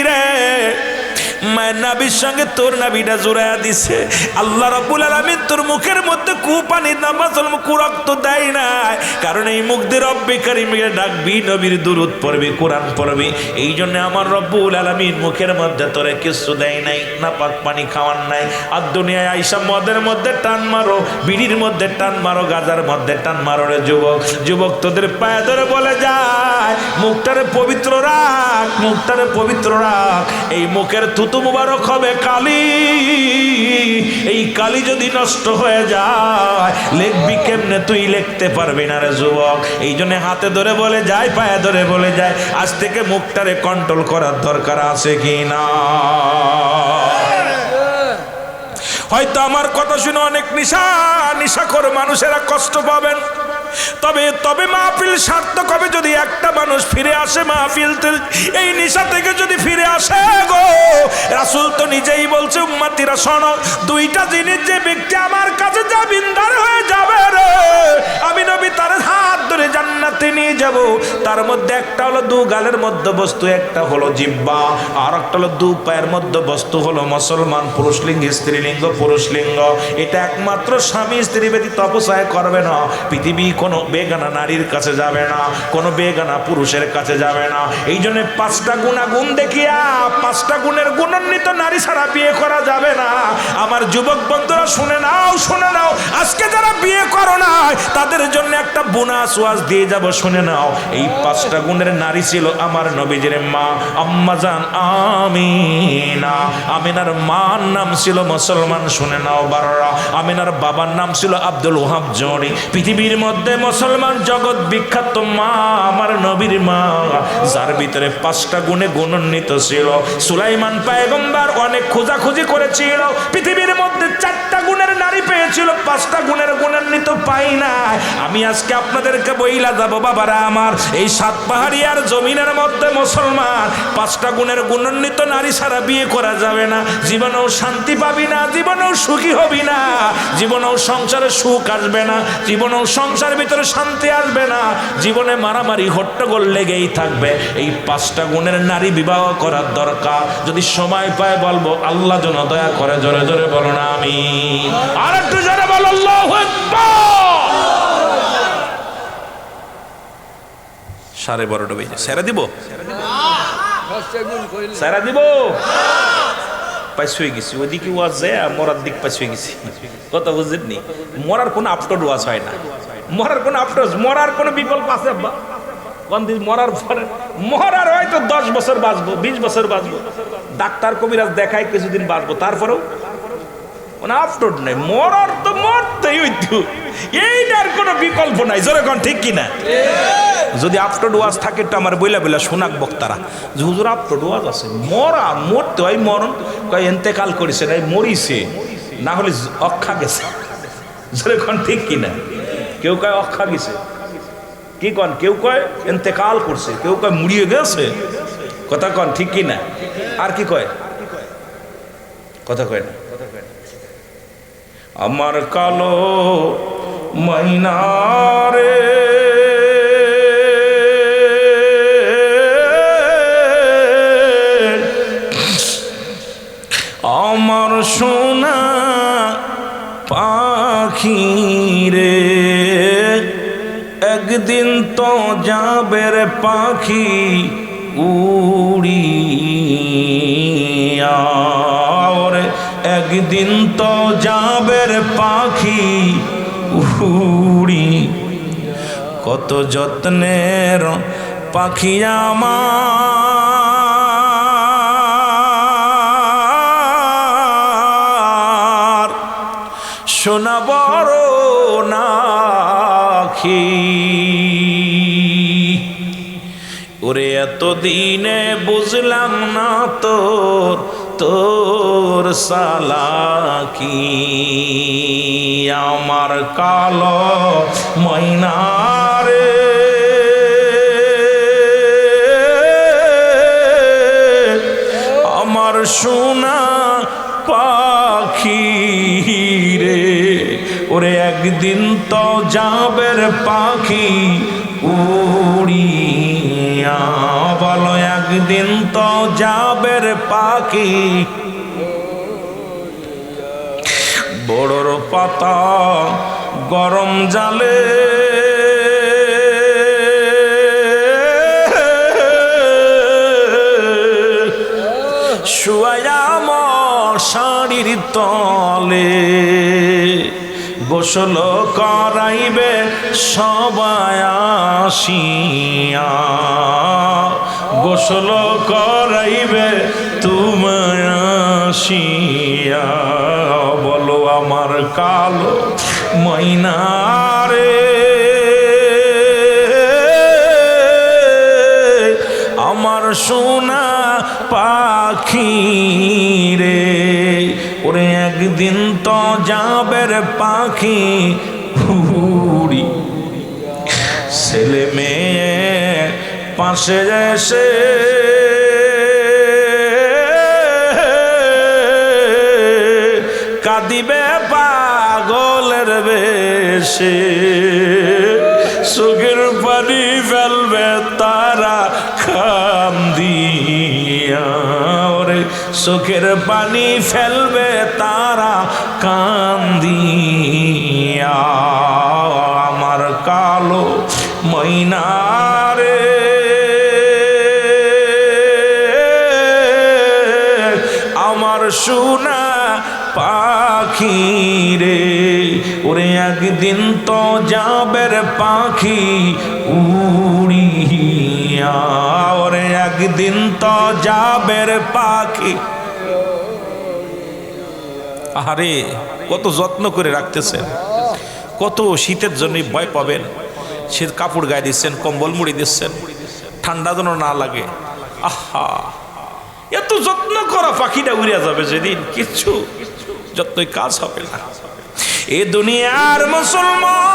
রে, মায়ের নাভির সঙ্গে তোর নাভিটা জোড়ায়া দিছে আল্লাহ রাব্বুল আলামিন। তোর মুখের মধ্যে কুপানি নামাজল কুরক্ত দেয় নাই, কারণ এই মুখ দিয়ে রব্বে কারীমকে ডাকবি, নবীর দুরূদ পড়বি, কোরআন পড়বি। এই জন্য আমার রব্বুল আলামিন মুখের মধ্যে তোরে কিছু দেয় নাই, না পাক পানি খাওয়ান নাই। আর দুনিয়ায় আইসা মদের মধ্যে টান মারো, বিড়ির মধ্যে টান মারো, গাজার মধ্যে টান মারো রে যুবক। যুবক তোদের পায়ে ধরে বলে যায়, মুখটারে পবিত্র রাখ, মুখটারে পবিত্র রাখ। এই মুখের থুতু মুবারক হবে কালি, এই কালি যদি নষ্ট হয়ে যায় লিখবি কেমনে? তুই লিখতে পারবি না রে যুবক। এই জন্য হাতে ধরে বলে যায়, পায়ে ধরে বলে যায়, আজ থেকে মুখটারে কন্ট্রোল করার দরকার আছে কি না? হয়তো আমার কথা শুনে অনেক নেশাখোর মানুষেরা কষ্ট পাবেন, তবে মাহফিল সার্থক হবে যদি একটা মানুষ ফিরে আসে মাহফিল এই নেশা থেকে যদি ফিরে আসে গো। রাসূল তো নিজেই বলছে, উম্মতিরা শোনো, দুইটা জিনিস যে ব্যক্তি আমার কাছে জামিনদার হয়ে যাবে রে, আমি নবী তার হাত ধরে জান্নাতে নিয়ে যাব। তার মধ্যে একটা হলো দু গালের মধ্যে বস্তু, একটা হলো জিহ্বা, আর একটা হলো দু পায়ের মধ্যে বস্তু হলো মুসলমান পুরুষলিঙ্গ, স্ত্রীলিঙ্গ পুরুষলিঙ্গ। এটা একমাত্র স্বামী স্ত্রী ব্যতীত অপচয় করবে না। পৃথিবী কোনো বেগানা নারীর কাছে যাবে না, কোনো বেগানা পুরুষের কাছে যাবে না। এই জন্য 5টা গুণাগুণ দেখিয়া 5টা গুণের গুণান্বিত নারী ছাড়া বিয়ে করা যাবে না। আমার যুবক বন্ধুরা শুনে নাও, শুনে নাও, আজকে যারা বিয়ে করো না তাদের জন্য একটা বোনাস ওয়াজ দিয়ে যাব, শুনে নাও। এই 5টা গুণের নারী ছিল আমার নবীজির মা আম্মাজান আমিনা। আমিনার মার নাম ছিল মুসলমান, শুনে নাও বাররা। আমিনার বাবার নাম ছিল আব্দুল ওহাব জরি। পৃথিবীর মধ্যে মুসলমান জগৎ বিখ্যাত মা আমার নবীর মা, যার ভিতরে 5টা গুণে গুণান্বিত ছিল। সুলাইমান পয়গম্বর অনেক খোঁজাখুঁজি করেছিল, পৃথিবীর মধ্যে 4টা গুণের নারী পেয়েছিল, 5টা গুণের গুণান্বিত পাই নাই। আমি আজকে আপনাদেরকে বইলা যাব বাবারা আমার, এই 7 পাহাড়িয়ার জমিনের মধ্যে মুসলমান 5টা গুণের গুণান্বিত নারী ছাড়া বিয়ে করা যাবে না। জীবনেও শান্তি পাবি না, জীবনেও সুখী হবি না, জীবনেও সংসারে সুখ আসবে না, জীবনেও সংসার ভিতরে শান্তি আসবে না, জীবনে মারামারি হট্টগোল লেগেই থাকবে। এই 5টা গুণের নারী বিবাহ করার দরকার। যদি সময় পায় বলবো আল্লাহ যেন দয়া করে। জোরে জোরে বলো না আমিন। আর একটু জোরে বলো আল্লাহু আকবার। 12:30 বেজে সেরা দিব, সেরা দিব। পাইস হয়ে গেছি ওইদিকে ওয়াজ যায়, মরার দিক পাইস হয়ে গেছি। কথা বুঝেননি? মরার কোনো আফটার ওয়াজ হয় না, মরার কোনো আফটার, মরার কোনো বিকল্প আছে আব্বা? কোনদিন মরার পরে, মরার হয়তো 10 বছর বাঁচবো, 20 বছর বাঁচবো, ডাক্তার কবিরাজ দেখায় কিছুদিন বাঁচবো, তারপরেও মানে আফটার নাই। মরার তো মরতেই হইতো, এইটার কোনো বিকল্প নাই। জোরে কোন ঠিক কিনা? যদি আফটার ওয়াজ থাকে তো আমার বইলা বইলা শোনাক বক্তারা যে হুজুর আফটার ওয়াজ আছে। মরা মরতে হয়, মরণ কয় এন্তেকাল করেছে না, মরিছে, না হলে অক্ষা গেছে। জোরে কোন ঠিক কিনা? কেউ কয় অক্ষা গেছে, কি কন? কেউ কয় এন্তেকাল করছে, কেউ কয় মুড়িয়ে গেছে। কথা কন ঠিক কিনা? আর কি কয়? কথা কয় না। আমার কালো মাইনারে আমার সোনা পাখি রে, একদিন তো যাবে রে পাখি উড়িয়া, একদিন তো যাবে রে পাখি উড়ি। কত যত্নের পাখি আমার, সোনা বড় নাখি। ওরে এতদিনে বুঝলাম না তোর সালাকি, আমার কালো ময়নারে আমার সোনা পাখি রে। ওরে একদিন তো যাবে রে পাখি উড়িয়া, বলো একদিন তো যাবে রে পাখি। বড়র পাতা গরম জালে শুয়ায়া মশারির তলে, গোসল করাইবে সবাই আসিয়া, গোসল করাইবে তোমায় আসিয়া। বলো আমার কালো ময়নারে, আমার সোনা পাখি রে। ওরে একদিন তো যাবে রে পাখি উড়ি। ছেলে মেয়ে পাশে এসে কাঁদিবে পাগলের বেশে, চোখের পানি ফেলবে তারা কান্দিয়া। ওরে চোখের পানি ফেলবে তারা কান্দিয়া, আমার কালো ময়নারে আমার সোনা পাখি রে। ওরে একদিন তো যাবে রে পাখি উড়িয়া, ওরে একদিন তো যাবে রে পাখি। আরে কত যত্ন করে রাখতেছেন, কত শীতের জন্য ভয় পাবেন, শীত কাপড় গায়ে দিচ্ছেন, কম্বল মুড়ি দিচ্ছেন, ঠান্ডা যেন না লাগে। আহা, এত যত্ন করা পাখিটা উড়িয়া যাবে যেদিন, কিচ্ছু যতই কাজ হবে না। এ দুনিয়ার মুসলমান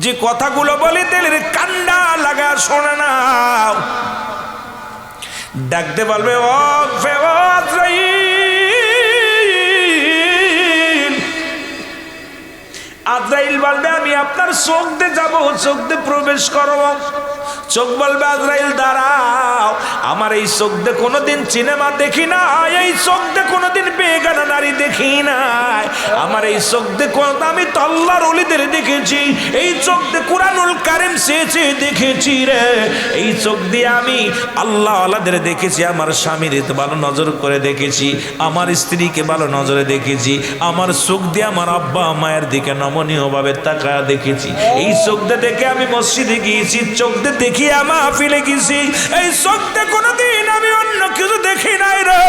যে কথাগুলো বলে দিলের কান্ডা লাগা শোনে না, ডাকতে বলবে ও আজরাইল, আজরাইল বলবে আমি আপনার চোখ দিয়ে যাব, চোখ দিয়ে প্রবেশ করব। চোখ বলবে আজরাইল দাঁড়াও, আমার এই চোখ দিয়ে কোনোদিন সিনেমা দেখি না, এই চোখ দিয়ে কোনোদিন বেগানা নারী দেখি নাই, আমার এই চোখ দিয়ে আমি তো আল্লাহর ওলিদের দেখেছি, এই চোখ দিয়ে কুরআনুল কারীম চেয়েছে দেখেছি রে, এই চোখ দিয়ে আমি আল্লাহ আল্লাহদের দেখেছি, আমার স্বামীর ভালো নজর করে দেখেছি, আমার স্ত্রীকে ভালো নজরে দেখেছি, আমার চোখ দিয়ে আমার আব্বা মায়ের দিকে নমনীয় ভাবে তাকায় দেখেছি, এই চোখ দিয়ে দেখে আমি মসজিদে গিয়েছি, চোখ দিয়ে দেখি মাহফিলে গেছি, এই চোখ দিয়ে কোনোদিন আমি অন্য কিছু দেখি নাই রে।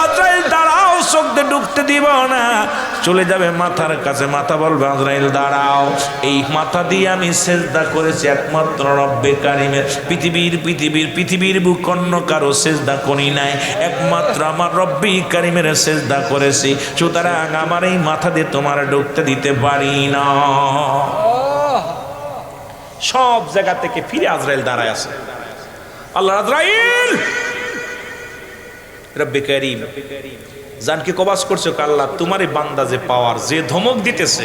আজরাইল দাঁড়াও, চোখ দিয়ে ঢুকতে দিব না, চলে যাবে মাথার কাছে, মাথা বলবে আজরাইল দাঁড়াও, এই মাথা দিয়ে আমি সেজদা করেছি একমাত্র রব্বে কারিমের, পৃথিবীর বুক অন্য কারো সেজদা করি নাই, একমাত্র আমার রব্বে কারিমের সেজদা করেছি, সুতরাং আমার এই মাথা দিয়ে তোমার ঢুকতে দিতে পারি না। সব জায়গা থেকে ফিরে আজরাইল দাঁড়ায় আছে। আল্লাহ আজরাইল রব্বে কারীম জানকে কবাস করছে, আল্লাহ তোমারই বান্দা যে পাওয়ার, যে ধমক দিতেছে,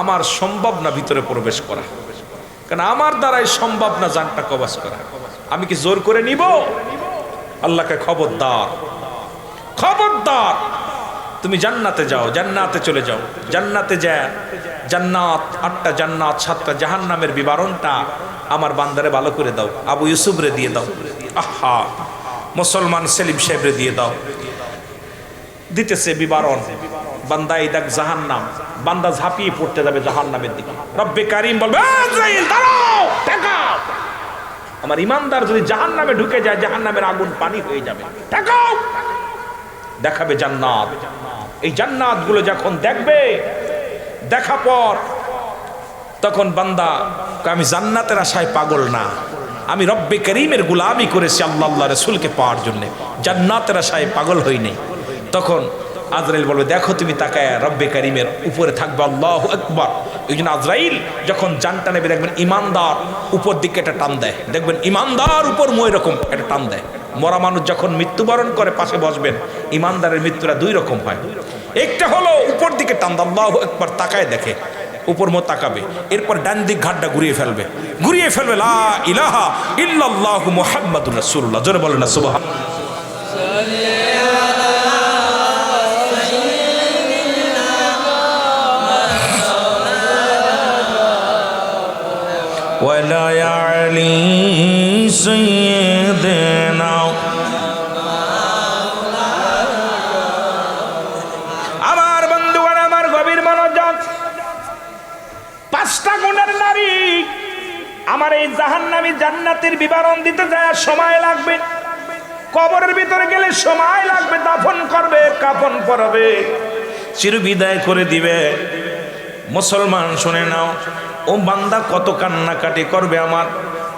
আমার সম্ভব না ভিতরে প্রবেশ করা, কারণ আমার দ্বারাই সম্ভব না জানটা কবাস করা, আমি কি জোর করে নিব? আল্লাহকে খবরদার, খবরদার, তুমি জান্নাতে যাও, জান্নাতে চলে যাও, জান্নাতে যায় জান্নাত, 8টা জান্নাত 7টা জাহান্নামের বিবরণটা আমার বান্দারে ভালো করে দাও, আবু ইউসুফরে দিয়ে দাও, আহা মুসলমান সেলিম সাহেবরে দিয়ে দাও। দিতেছে বিবরণ, বান্দা এই দেখ জাহান্নাম, বান্দা ঝাঁপিয়ে পড়তে যাবে জাহান্নামের দিকে, রব্বে কারীম বলবে আজরাইল দাঁড়াও, ঠেকাও, আমার ইমানদার যদি জাহান্নামে ঢুকে যায় জাহান্নামের আগুন পানি হয়ে যাবে, ঠেকাও। দেখাবে জান্নাত, এই জান্নাত গুলো যখন দেখবে, দেখা পর তখন বান্দা আমি জান্নাতের আশায় পাগল না, আমি রব্বে কারীমের গোলামি করেছি আল্লাহ আল্লাহ রাসূলকে পাওয়ার জন্য, জান্নাতের আশায় পাগল হই নাই। তখন আজরাইল বলবে দেখো তুমি তাকায় রব্বে কারীমের উপরে থাকবে আল্লাহু আকবার। এই জন্য আজরাইল যখন জানটা নেবে দেখবেন ইমানদার উপর দিকে একটা টান দেয়, দেখবেন ইমানদার উপর মই রকম একটা টান দেয়। মরা মানুষ যখন মৃত্যুবরণ করে পাশে বসবেন, ইমানদারের মৃত্যুটা 2 রকম হয়, একটা হলো উপর দিকে টান দেয়, আল্লাহু আকবার তাকায় দেখে, উপর মো তাকাবে, এরপর ডান দিক ঘাটটা ঘুরিয়ে ফেলবে, লা ইলাহা ইল্লাল্লাহু মুহাম্মাদুর রাসূলুল্লাহ, জোরে বলেন না সুবহানাল্লাহ। ولا يعلي سيدنا আমার বন্ধুগণ, আমার গভীর মনোযোগ, 5টা গুণের নারী আমার এই জাহান্নামী জান্নাতের বিবরণ দিতে যায় সময় লাগবে, কবরের ভিতরে গেলে সময় লাগবে, দাফন করবে, কাফন পরাবে, চিরবিদায় করে দিবে। মুসলমান শুনে নাও, ও বান্দা কত কান্নাকাটি করবে, আমার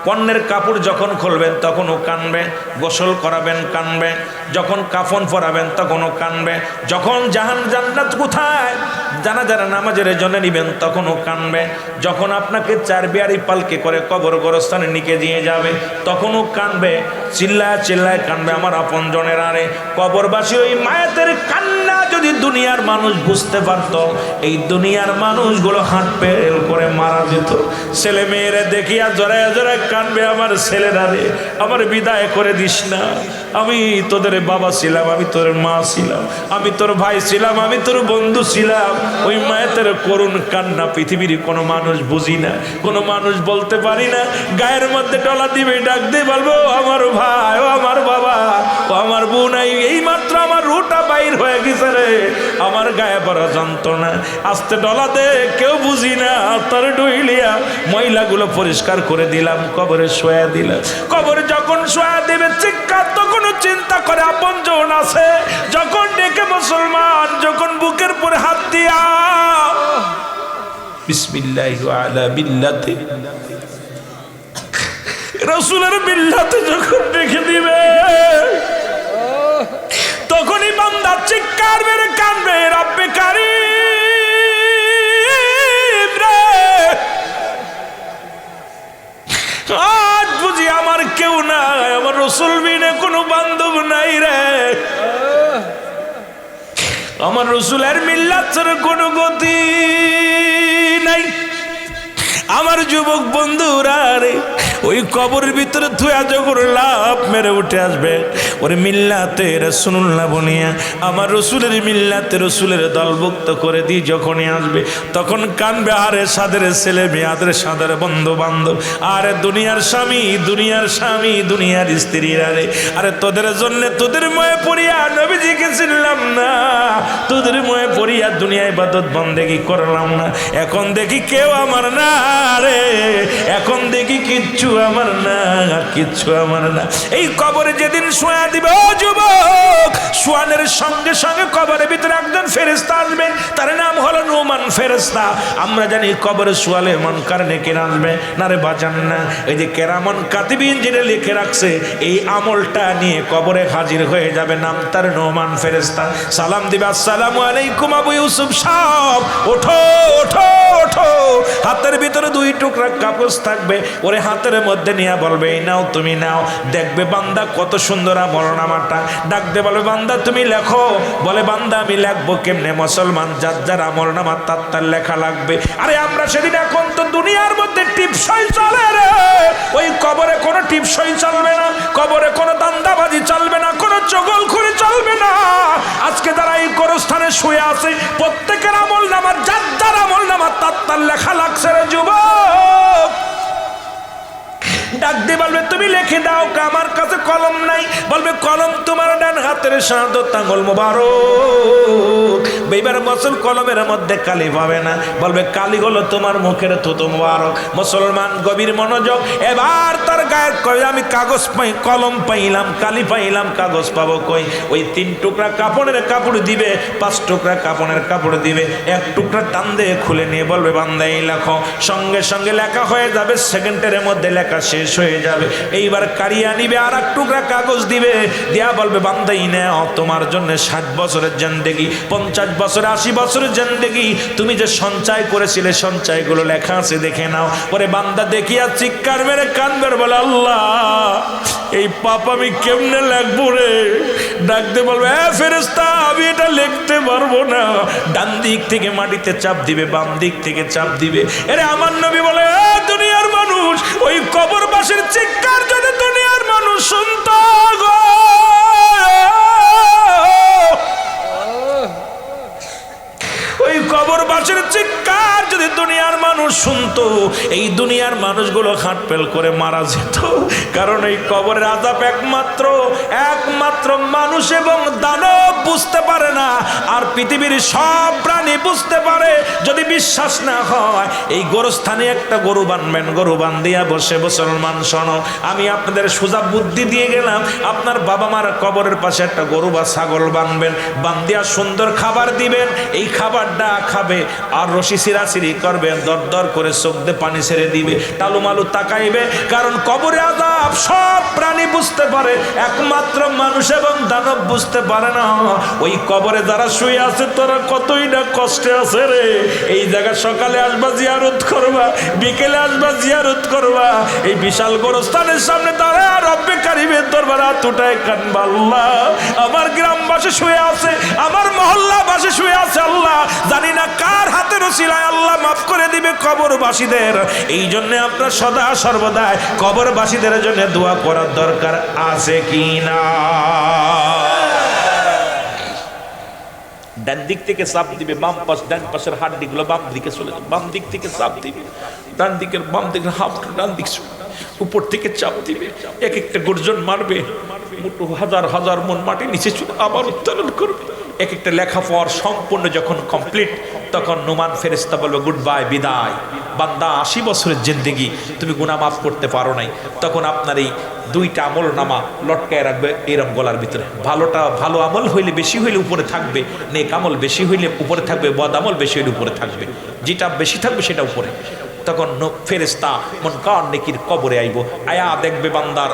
পণ্যের কাপড় যখন খুলবেন তখনও কানবে, গোসল করাবেন কানবে, যখন কাফন পরাবেন তখনও কানবে, যখন জান্নাত কোথায় জানাজার নামাজের জন্য নিবেন তখনও কানবে, যখন আপনাকে 4 বিয়ারি পালকে করে কবর গোরস্থানে নিয়ে দিয়ে যাবে তখনও কানবে, চিল্লায় চিল্লায় কানবে আমার আপনজনের। আরে কবরবাসী ওই মায়েদের কান্না যদি দুনিয়ার মানুষ বুঝতে পারত, এই দুনিয়ার মানুষগুলো হাত পেল করে মারা যেত। ছেলে মেয়েরা দেখিয়া জড়ায় জড়ায় কানবে, আমার ছেলেরা রে আমার বিদায় করে দিস না, আমি তোদের বাবা ছিলাম, আমি তোর মা ছিলাম, আমি তোর ভাই ছিলাম, আমি তোর বন্ধু ছিলাম। ওই মায়ের করুণ কান্না পৃথিবীর কোনো মানুষ বুঝি না, কোনো মানুষ বলতে পারি না, গায়ের মধ্যে ডলা দিবে, ডাক দিয়ে বলবো আমার ভাই, ও আমার বাবা, ও আমার বোন, এই মাত্র আমার রুটা বাইর হয়ে গেছে রে, আমার গায়ে বড় যন্ত্রণা, আস্তে ডলা দে, কেউ বুঝি না, তোর ডুইলিয়া ময়লাগুলো পরিষ্কার করে দিলাম, কবরে শোয়া দিলাম। কবরে যখন শোয়া দেবে চিৎকার, তখন চিন্তা করে আপনজন আছে, যখন ডেকে মুসলমান, যখন বুকের পরে হাত দিয়া বিসমিল্লাহি আলা বিল্লাতি রাসূলের বিল্লাতে যখন ডেকে দিবে, তখনই বান্দা চিৎকার মেরে কাঁদবে, রব্বে কারীম রে, আজ বুঝি আমার কেউ নাই, আমার রাসূল বিনে কোনো বান্ধব নাই রে, আমার রাসূলের মিল্লাতের কোনো গতি নাই। আমার যুবক বন্ধুরা রে, ওই কবরের ভিতরে থুয়া যখন লাভ মেরে উঠে আসবে, ওরে মিল্লাতে রাসূলুল্লাহ বনিয়া আমার রসুলের মিল্লাতে রসুলের দলভুক্ত করে দিই যখনই আসবে, তখন কানবে, আরে সাদের ছেলে মেয়ে, আদের সাদের বন্ধু বান্ধব, আরে দুনিয়ার স্বামী, দুনিয়ার স্বামী, দুনিয়ার স্ত্রীরা রে, আরে তোদের জন্য তোদের ময়ে পড়িয়া নবীজিকে চিনলাম না, তোদের ময়ে পড়িয়া দুনিয়া ইবাদত বন্দেগী করলাম না, এখন দেখি কেউ আমার না রে, এখন দেখি কিচ্ছু আমার না, কিচ্ছু আমার না। এই কবরে যেদিন শোয়া দিবে, ও যুবক, শোয়ানের সঙ্গে সঙ্গে কবরের ভিতরে একজন ফেরেশতা আসবে, তার নাম হলো নুমান ফেরেশতা। আমরা জানি কবরে শোয়ালে মুনকার নেকির আসবে না রে বাজান না, এই যে কেরামন কাতিবিন যেটা লিখে রাখছে, এই আমলটা নিয়ে কবরে হাজির হয়ে যাবে, নাম তার নুমান ফেরেশতা। সালাম দিবে, আসসালামু আলাইকুম আবু ইউসুফ সাহেব, ওঠো ওঠো ওঠো। হাতের ভিতরে 2 টুকরা কাগজ থাকবে, ওরে হাতের মধ্যে নিয়ে বলবে, এই নাও তুমি নাও। দেখবে বান্দা কত সুন্দর আমলনামাটা, ডাকতে বলবে, বান্দা তুমি লেখো। বলে, বান্দা আমি লিখবো কেমনে? মুসলমান যার যার আমলনামা তার তার লেখা লাগবে। আরে আমরা সেদিন, এখন তো দুনিয়ার মধ্যে টিপসই চলে রে, ওই কবরে কোনো টিপসই চলবে না, কবরে কোনো দান্দাবাজি চলবে না, কোনো চগলখুরি চলবে না। আজকে যারা এই গোরস্থানে শুয়ে আছে, প্রত্যেকের আমলনামা যার যার আমলনামা তার তার লেখা লাগছে রে যুবক। ডাক দিয়ে বলবে, তুমি লিখে দাও। আমার কাছে কলম নাই। বলবে, কলম তোমার ডান হাতের শাহাদাত আঙ্গুল মোবারক। এইবার মুসল কলমের মধ্যে কালি পাবে না, বলবে কালি হলো তোমার মুখের থুতু মোবারক। মুসলমান গভীর মনোযোগ, এবার তার গায়ের কই, আমি কাগজ পাই, কলম পাইলাম, কালি পাইলাম, কাগজ পাবো কই? ওই 3 টুকরা কাপড়ের কাপড় দিবে, 5 টুকরা কাপড়ের কাপড় দিবে, 1 টুকরা টান দিয়ে খুলে নিয়ে বলবে, বান্দা এই লেখো। সঙ্গে সঙ্গে লেখা হয়ে যাবে, সেকেন্ডের মধ্যে লেখা শেষ হয়ে যাবে। এইবার কারিয়া নিবে, আর 1 টুকরা কাগজ দিবে, দিয়া বলবে, বান্দাই নাও, তোমার জন্য 60 বছরের জিন্দেগি, 50 বছর, 80 বছরের জিন্দেগি, তুমি যে সঞ্চয় করেছিলে সঞ্চয়গুলো লেখা আছে, দেখে নাও। পরে বান্দা দেখিয়া চিৎকার মেরে কানবে, বলে, আল্লাহ এই পাপ আমি কেমনে লিখবো রে? ডাকতে বলবে, ফেরেশতা আমি এটা লিখতে পারবো না। ডান দিক থেকে মাটিতে চাপ দিবে, বাম দিক থেকে চাপ দিবে। এরে আমার নবী বলে, দুনিয়ার মানুষ, ওই কবরবাসীর চিৎকার যদি দুনিয়ার মানুষ শুনত গো, ওই কবরবাসীর চিৎকার যদি দুনিয়ার মানুষ শুনতো, এই দুনিয়ার মানুষগুলো হাট ফেল করে মারা যেত। কারণ এই কবরের আযাব একমাত্র মানুষ এবং দানব বুঝতে পারে না, আর পৃথিবীর সব প্রাণী বুঝতে পারে। যদি বিশ্বাস না হয়, এই গোরস্থানে একটা গরু বানবেন, গরু বান্ধিয়া বসে, মুসলমান শোনো, আমি আপনাদের সোজা বুদ্ধি দিয়ে গেলাম, আপনার বাবা মার কবরের পাশে একটা গরু বা ছাগল বানবেন, বান্ধিয়া সুন্দর খাবার দিবেন, এই খাবারটা খাবে, আর রশি সিরাসিরি করবে, দর দর করে চোখ দিয়ে পানি ছেড়ে দিবে, টালুমালু তাকাইবে। কারণ কবরে আযাব সব প্রাণী বুঝতে পারে, একমাত্র মানুষ এবং দানব বুঝতে পারে না। ওই কবরে যারা শুয়ে আছে, তোরা কতই না কষ্টে আছে রে। এই জায়গায় সকালে আসবা জিয়ারত করবা, বিকেলে আসবা জিয়ারত করবা, এই বিশাল গোরস্থানের সামনে দাঁড়ায় রব্বে কারিমের দরবারে হাত উঠায় কানবা, আল্লাহ আমার গ্রামবাসী শুয়ে আছে, আমার মহল্লাবাসী শুয়ে আছে, আল্লাহ জানি না কার হাতের ওসিলায় আল্লাহ মাফ করে দিবে কবরবাসীদের। এই জন্য আপনার সদা সর্বদা কবরবাসীদের জন্য দোয়া করার দরকার আছে কি না? ডান দিক থেকে চাপ দিবে, বাম পাশ, ডান পাশের হাড্ডিগুলো বাম দিকে চলে যাবে, বাম দিক থেকে চাপ দিবে, ডান দিকের বাম দিকের হাফটা ডান দিক, উপর থেকে চাপ দিবে, এক একটা গর্জন মারবে, মোটো হাজার হাজার মন মাটি নিচে চলে আবার উত্তোলন করবে। এক একটা লেখা পড় সম্পূর্ণ যখন কমপ্লিট, তখন নুমান ফেরেশতা বলবে, গুড বাই, বিদায়। বান্দা 80 বছরের জিন্দেগি তুমি গুনাহ মাফ করতে পারো নাই, তখন আপনার এই 2টা আমল নামা লটকায় রাখবে এরকম গলার ভিতরে। ভালো আমল হইলে বেশি হইলে উপরে থাকবে, নেক আমল বেশি হইলে উপরে থাকবে, বদ আমল বেশি হইলে উপরে থাকবে, যেটা বেশি থাকবে সেটা উপরে। তখন ফেরেশতা মুনকার নেকির কবরে আইব, আয়া দেখবে বান্দার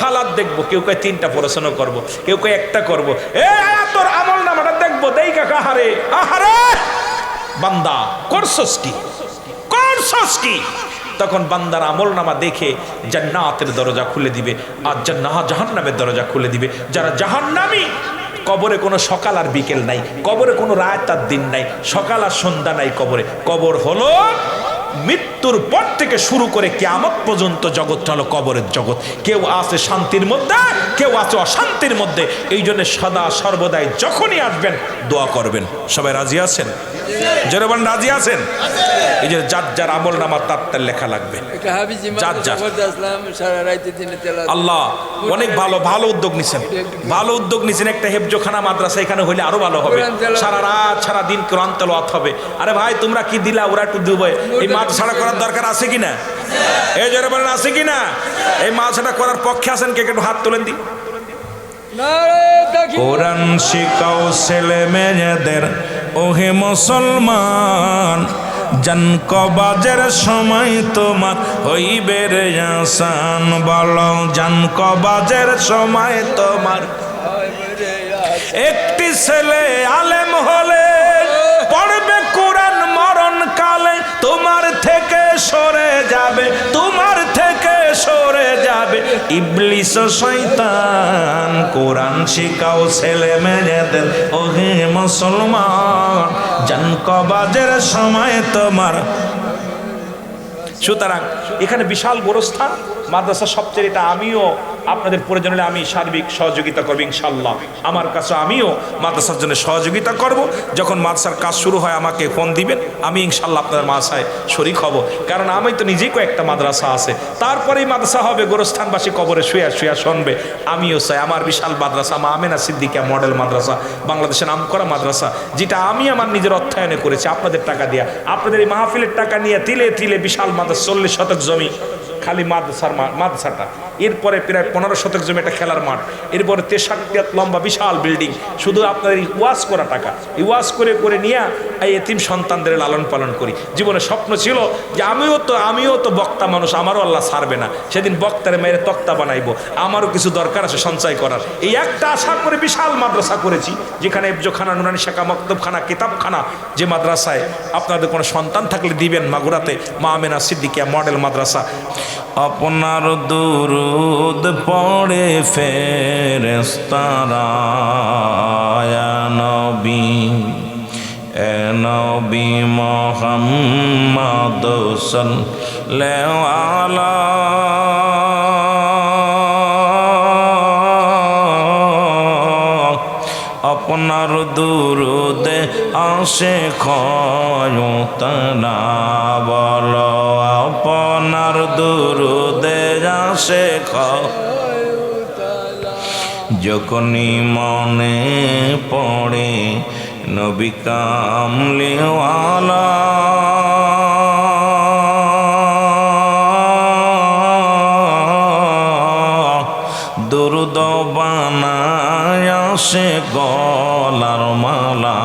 হালাত দেখবো। কেউ কয় 3টা পড়াশোনা করবো, কেউ কয় 1টা করবো। তোর আমল নামাটা দেখবো, দেই কাকা, আহারে বান্দা করছস কি? তখন বান্দার আমল নামা দেখে জান্নাতের দরজা খুলে দিবে, আর জাহান্নামের দরজা খুলে দিবে। যারা জাহান্নামী কবরে কোনো সকাল আর বিকেল নাই, কবরে কোনো রাত আর দিন নাই, সকাল আর সন্ধ্যা নাই কবরে। কবর হলো মৃত্যুর পর থেকে শুরু করে কিয়ামত পর্যন্ত জগৎটা হলো কবরের জগৎ। কেউ আছে শান্তির মধ্যে, কেউ আছে অশান্তির মধ্যে। এই জন্য সদা সর্বদাই যখনই আসবেন দোয়া করবেন। সবাই রাজি আছেন? যারা বলেন রাজি আছেন? এই যে যার যার আমল নামা তার লেখা লাগবে। আল্লাহ অনেক ভালো ভালো উদ্যোগ নিছেন, ভালো উদ্যোগ নিছেন। একটা হেফজোখানা মাদ্রাসা এখানে হইলে আরো ভালো হবে। সারা রাত সারা দিন কোরআন তেলাওয়াত হবে। আরে ভাই তোমরা কি দিলা, ওরা একটু দিবে। এই মাদ্রাসাটা করার দরকার আছে কিনা? এই যারা বলেন আছে কিনা? এই মাদ্রাসাটা করার পক্ষে আছেন কে? একটু হাত তোলেন দি। কোরআন শিখাও ছেলে মেয়েদের, ওহে মুসলমান, জান কবাজের সময় তোমার হইবে রে আসান। বলো জান কবাজের সময় তোমার। একটি ছেলে আলেম হলে পড়বে কোরআন মরণ কালে তোমার থেকে সরে যাবে, তোমার থেকে সরে যাবে ইবলিস শয়তান। কোরআন শিখাও ছেলে মেয়েদের, ওহে মুসলমান, জান কবাজের সময় তোমার। সুতরাং এখানে বিশাল গোরস্থান মাদ্রাসা সবচেয়ে, এটা আমিও আপনাদের প্রয়োজন হলে আমি সার্বিক সহযোগিতা করব ইনশাল্লাহ। আমার কাছে আমিও মাদ্রাসার জন্য সহযোগিতা করব। যখন মাদ্রাসার কাজ শুরু হয় আমাকে ফোন দিবেন, আমি ইনশাল্লাহ আপনাদের মাদ্রাসায় শরীক হব। কারণ আমি তো নিজেই কয়েকটা মাদ্রাসা আছে, তারপরেই মাদ্রাসা হবে, গোরস্থানবাসী কবরে শুয়ে শুয়ে শুনবে। আমিও চাই আমার বিশাল মাদ্রাসা মা আমেনা সিদ্দিকা মডেল মাদ্রাসা, বাংলাদেশের নামকরা মাদ্রাসা, যেটা আমি আমার নিজের অর্থায়নে করেছি আপনাদের টাকা দিয়া, আপনাদের এই মাহফিলের টাকা নিয়ে তিলে তিলে বিশাল মাদ্রাসা, 40 শতক জমি খালি মাদ্রাসাটা, এরপরে প্রায় 15 শতক জমি একটা খেলার মাঠ, এরপরে 63 লম্বা বিশাল বিল্ডিং, শুধু আপনার এই ওয়াজ করা টাকা, এই ওয়াজ করে করে নিয়ে এই এতিম সন্তানদের লালন পালন করি। জীবনে স্বপ্ন ছিল যে আমিও তো বক্তা মানুষ, আমারও আল্লাহ ছাড়বে না, সেদিন বক্তারে মেরে তক্তা বানাইবো, আমারও কিছু দরকার আছে সঞ্চয় করার। এই একটা আশা করে বিশাল মাদ্রাসা করেছি, যেখানে হেফজোখানা, নুরানি শাখা, মক্তবখানা, কিতাবখানা, যে মাদ্রাসায় আপনাদের কোনো সন্তান থাকলে দিবেন মাগুরাতে মা আমেনা সিদ্দিকিয়া মডেল মাদ্রাসা। আপনার দুরুদ পড়ে ফেরেশতারা, ইয়া নবী এ নবী মুহাম্মদ সাল্লাল্লাহু আলাইহি। আপনার দুরুদে আসে ক্ষয়তানা, বলো আপনার দুরুদে আসে ক্ষয়তানা। যখনই মনে পড়ে নবী কামলিওয়ালা, দুরুদ বানায় আসে গলার মালা,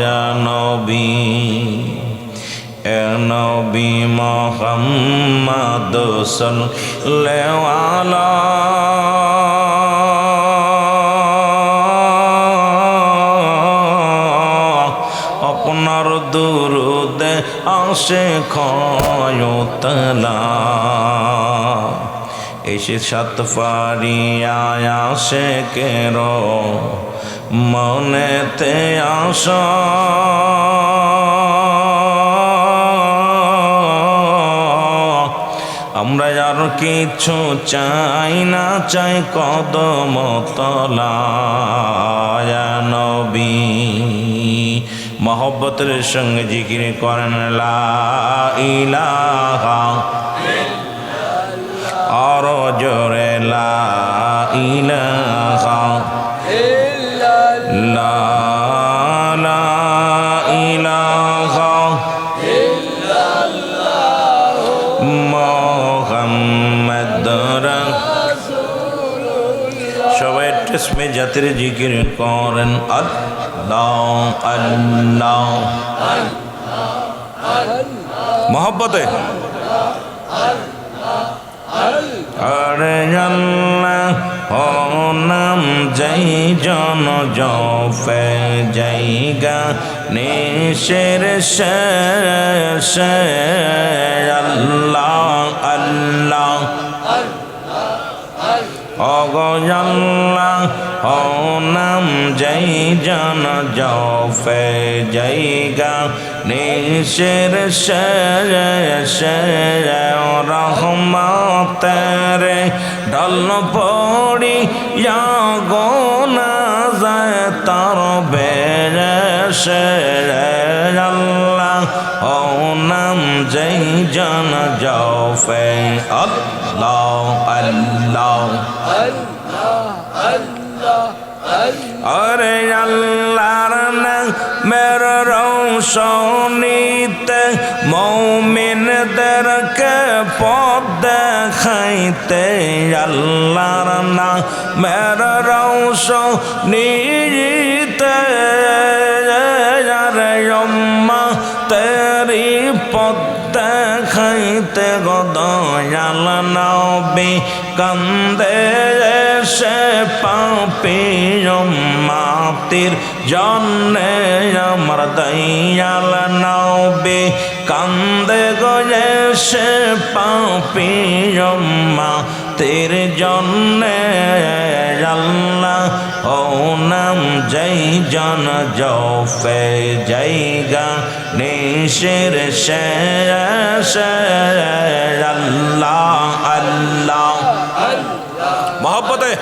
ইয়া নবী এ নবী মুহাম্মদ সাল্লাল্লাহু আলাইহি। আপনার দুরুদে আসে ক্ষয়তালা, এসে সাত ফারিয়ায় আসে কেরো মনেতে আসা। আমরা আর কিছু চাই না, চাই কদম তলা, ইয়া নবী। মহব্বতের সঙ্গে জিকির করেন লা ইলাহা, আর জোরে লা ইলাহা ইল্লাল্লাহ, লা ইলাহা ইল্লাল্লাহ, মুহাম্মাদুর রাসূলুল্লাহ। সবাই তসবিহ জাতির জিকির করেন আল্লাহ আল্লাহ মহব্বতে। আরে আল্লাহ ও নাম যাই জন জফে জায়গা নিশের শেষে, আল্লাহ আল্লাহ অগো আল্লাহ ও जय जन जौफे जयगा निशर शर शर रहमत रे ढल पड़ी या गोना जाए तार बेर शर अल्लाह ओ नाम जय जन जौफे अल्लाह अल्लाह अरे अल्लाह मेरे रोशनीते मोमिनदेर के पद देखाइते अल्लाह ना मेरे रोशनीते अरे अम्मा तेरी पद देखाइते गो दयाल नबी कंदे से पापी मातिर जन्ने अमर दयाल नबी कंदे गए से पापी मातिर जन्ने अल्लाह ओ नाम जय जन जौफे जयगा निशिर शेर अल्लाह अल्लाह मोहब्बत है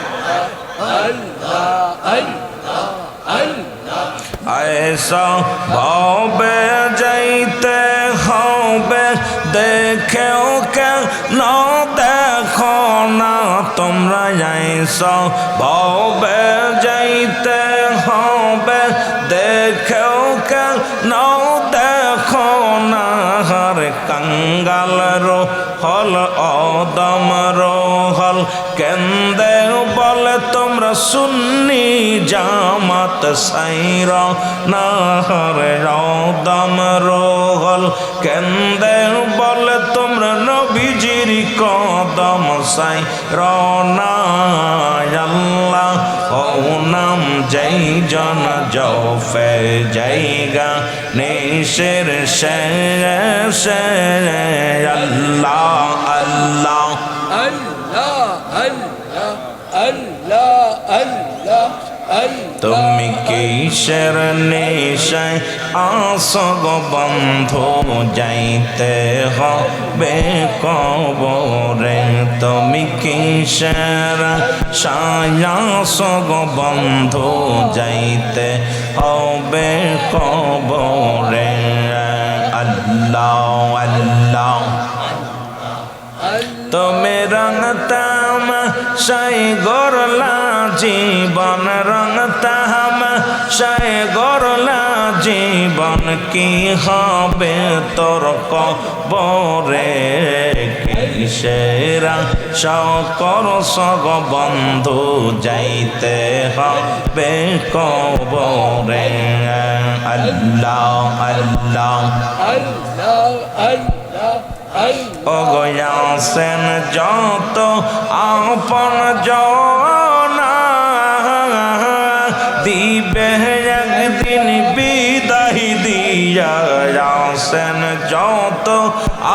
ऐसा भावे जाइते होबे देखे के न देखो ना तुमरा ऐसा भावे जाइते होबे देखे के न देखो ना हर कंगाल रो हल आदम रो हल केंदे बल तुमरा सुन्नी जामत साइरा नाहर आदम रो हल केंदे बल तुमरा नबीजिर कदम साइरा ना अल्लाह ओ नाम जय जन जौफे जयगा निशिर शेर शेर अल्लाह अल्लाह তুমি কিসের নেশায় আসো গো বন্ধু যাইতে হবে কবরে তুমি কিসের আসো গো বন্ধু যাইতে হবে কবরে আল্লাহ আল্লাহ তুমি রঙতাম সাই গরলা জীবন রঙতাম সাই গরলা জীবন কি হবে তোর কবরে কিসেরা সকর সগ বন্ধু যাইতে হবে কবরে আল্লাহ আল্লাহ আল্লাহ আল্লাহ অগয়াসেন যত আপন জনা দিবে একদিন বিদায় দিয়া আসেন যত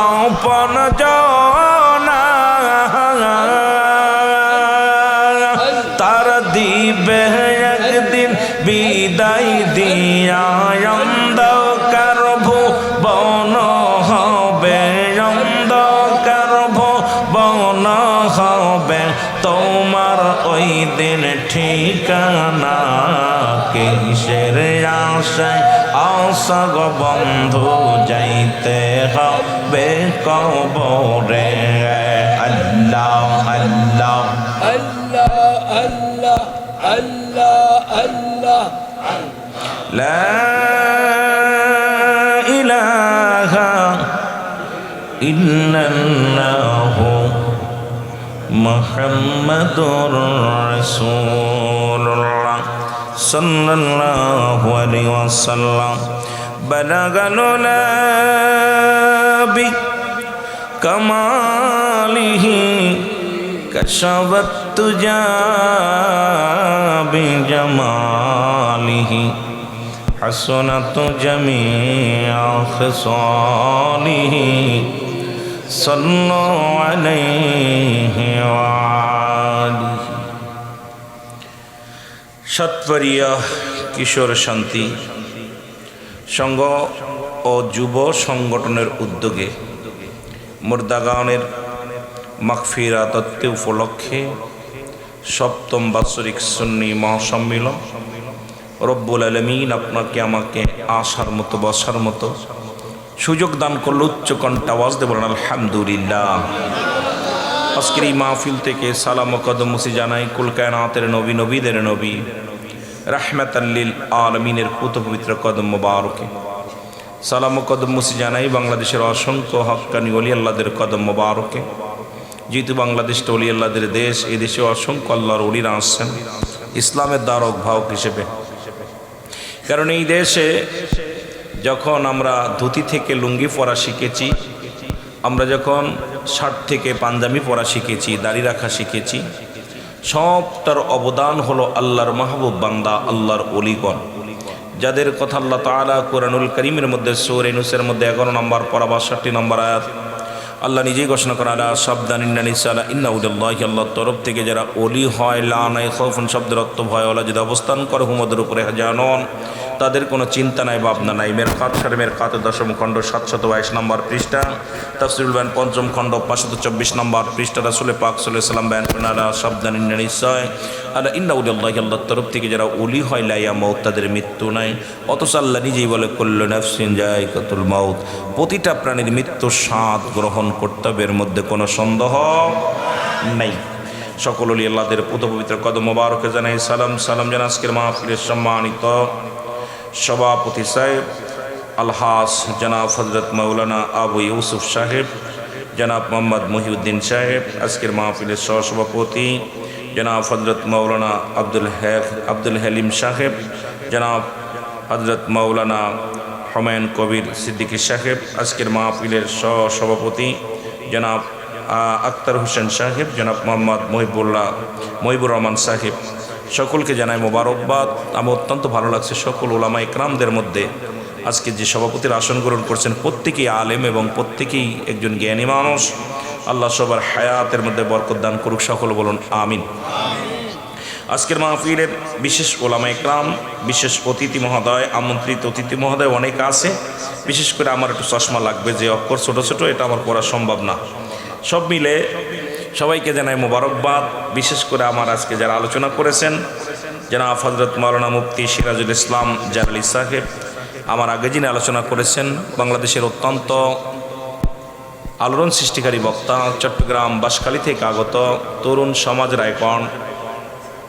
আপন জনা তার দিবে একদিন বিদায় দিয়া অন্ধকার ভুবন হবে অন্ধকার ভুবন হবে তোমার ওই দিন ঠিকানা কিসের আশায় আশা গো বন্ধু যাইতে হবে কবরে আল্লাহ আল্লাহ আল্লাহ আল্লাহ আল্লাহ আল্লাহ লা ইলাহা ইল্লাল্লাহু মুহাম্মাদুর রাসূলুল্লাহ সাল্লাল্লাহু আলাইহি ওয়াসাল্লাম বালাগাল নাবি কামালিহি কশবত তুজা বিজামালিহি حسنت جميع خصاله صلوا عليه وآله সাতবাড়িয়া কিশোর শান্তি সংঘ ও যুব সংগঠনের উদ্যোগে মুর্দাগানের মাগফিরাত উপলক্ষে সপ্তম বাৎসরিক সুন্নি মহাসম্মিলন। রব্বুল আলামিন আপনাকে আমাকে আসার মতো বসার মতো সুযোগ দান করল। উচ্চ কণ্ঠে আওয়াজ দিয়ে বলেন আলহামদুলিল্লাহ। আজকের এই মাহফিল থেকে সালাম ও কদম মুসি জানাই কুল কায়নাতের নবী, নবীদের নবী, রাহমাতাল লিল আলামিনের পুত পবিত্র কদম মোবারকে। সালাম ও কদম মুসি জানাই বাংলাদেশের অসংখ্য হক্কানি ওলি আল্লাহদের কদম মোবারকে। যেহেতু বাংলাদেশটা ওলি আল্লাহদের দেশ, এই দেশে অসংখ্য আল্লাহর ওলিরা আসছেন ইসলামের দ্বারক ভাবক হিসেবে। কারণ এই দেশে যখন আমরা ধুতি থেকে লুঙ্গি পরা শিখেছি, আমরা যখন শার্ট থেকে পাঞ্জাবি পরা শিখেছি, দাড়ি রাখা শিখেছি, সবটার অবদান হলো আল্লাহর মাহবুব বান্দা, আল্লাহর ওলিগণ, যাদের কথা আল্লাহ তাআলা কোরআনুল কারীমের মধ্যে সূরা ইউনূসের মধ্যে 11 নম্বর পারা 62 নম্বর আয়াত আল্লাহ নিজেই ঘোষণা করেন, আলা সাবধান ইন্নানিসালা ইন্নাউদাল্লাহি, আল্লাহর তরফ থেকে যারা ওলি হয়, লা নাই খাউফুন শব্দের অর্থ ভয় ওলা, যদি অবস্থান করে হুমদের উপরে জানন, তাদের কোনো চিন্তা নাই ভাবনা নাই। মেরকাত শরীফের 10ম খণ্ড 722 নম্বর পৃষ্ঠা, তাফসীরুল বায়ান 5ম খণ্ড 524 নম্বর পৃষ্ঠা, রাসূল পাক সাল্লাল্লাহু আলাইহি ওয়াসাল্লাম বয়ান করেন, আলা সাবধান ইন্নানিসালা আলা ইন্নাউদাল্লাহি, আল্লাহর তরফ থেকে যারা ওলি হয়, লা ইয়ামুত, তাদের মৃত্যু নাই। অথচ আল্লাহ নিজেই বলে কুল্লু নাফসিন যায়িকাতুল মাউত, প্রতিটা প্রাণীর মৃত্যুর স্বাদ গ্রহণ করতে হবে, এর মধ্যে কোনো সন্দেহ নেই। সকল ওলি আল্লাহদের পুত পবিত্র কদম মোবারকে জানাই সালাম। সালাম জানা আজকের মাহফিলের সম্মানিত সভাপতি সাহেব আলহাস জনাব হযরত মাওলানা আবু ইউসুফ সাহেব, জনাব মোহাম্মদ মহিউদ্দিন সাহেব, আজকের মাহফিলের সহসভাপতি জনাব হযরত মাওলানা আব্দুল হালিম সাহেব, জনাব হযরত মাওলানা হুমায়ুন কবির সিদ্দিকী সাহেব, আজকের মাহফিলের সহসভাপতি জনাব আক্তার হোসেন সাহেব, জনাব মোহাম্মদ মহিবুর রহমান সাহেব, সকলকে জানাই মোবারকবাদ। আমার অত্যন্ত ভালো লাগছে সকল ওলামা ইকরামদের মধ্যে আজকে যে সভাপতির আসন গ্রহণ করছেন প্রত্যেকেই আলেম এবং প্রত্যেকেই একজন জ্ঞানী মানুষ। আল্লাহ সবার হায়াতের মধ্যে বরকত দান করুক, সকল বলুন আমিন। আজকের মাহফিলের বিশেষ ওলামা ইকরাম, বিশেষ অতিথি মহোদয়, আমন্ত্রিত অতিথি মহোদয় অনেক আছে। বিশেষ করে আমার একটু চশমা লাগবে, যে অক্ষর ছোট ছোট, এটা আমার পড়া সম্ভব না। সব মিলে সবাইকে জানাই মোবারকবাদ। বিশেষ করে আমার আজকে যারা আলোচনা করেছেন, জনাব হযরত মাওলানা মুফতি সিরাজুল ইসলাম জালালী সাহেব, আমার আগে যিনি আলোচনা করেছেন, বাংলাদেশের অত্যন্ত আলোড়ন সৃষ্টিকারী বক্তা, চট্টগ্রাম বাঁশখালী থেকে আগত তরুণ সমাজের আইকন,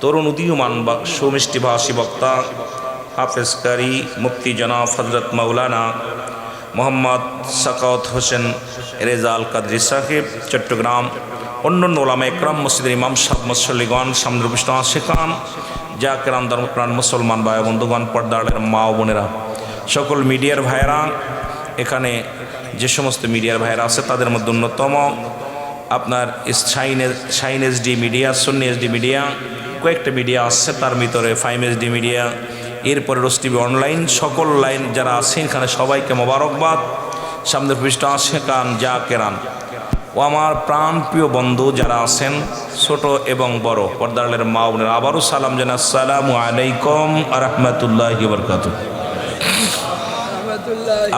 তরুণ উদীয়মান সুমিষ্টিভাষী বক্তা, হাফেজ কারি মুফতি জনাব হযরত মাওলানা মোহাম্মদ সাকাওয়াত হোসেন রেজাল কাদরি সাহেব, চট্টগ্রাম, অন্যান্য ওলামা ইকরাম, মসজিদের ইমাম সাহেব, মুসল্লিগণ, সামনের উপস্থিত আশিকান, জাকিরান, ধর্মপ্রাণ মুসলমান ভাই বন্ধুগণ, পর্দারের মা ও বোনেরা, সকল মিডিয়ার ভাইয়েরা, এখানে যে সমস্ত মিডিয়ার ভাইয়েরা আছে তাদের মধ্যে অন্যতম আপনার শাইন এসডি মিডিয়া, সুন্নি এসডি মিডিয়া, কয়েকটা মিডিয়া আসছে, তার ভিতরে 5 এসডি মিডিয়া, এরপরে রোজ টিভি অনলাইন, সকল লাইন যারা আছে এখানে সবাইকে মোবারকবাদ। সামনের পৃষ্ঠ আশিকান, জাকিরান ও আমার প্রাণ প্রিয় বন্ধু যারা আছেন, ছোট এবং বড়, পর্দারের মা বোনেরা, আবারও সালাম জানাই, আসসালামু আলাইকুম ওয়া রাহমাতুল্লাহি ওয়া বারাকাতুহু।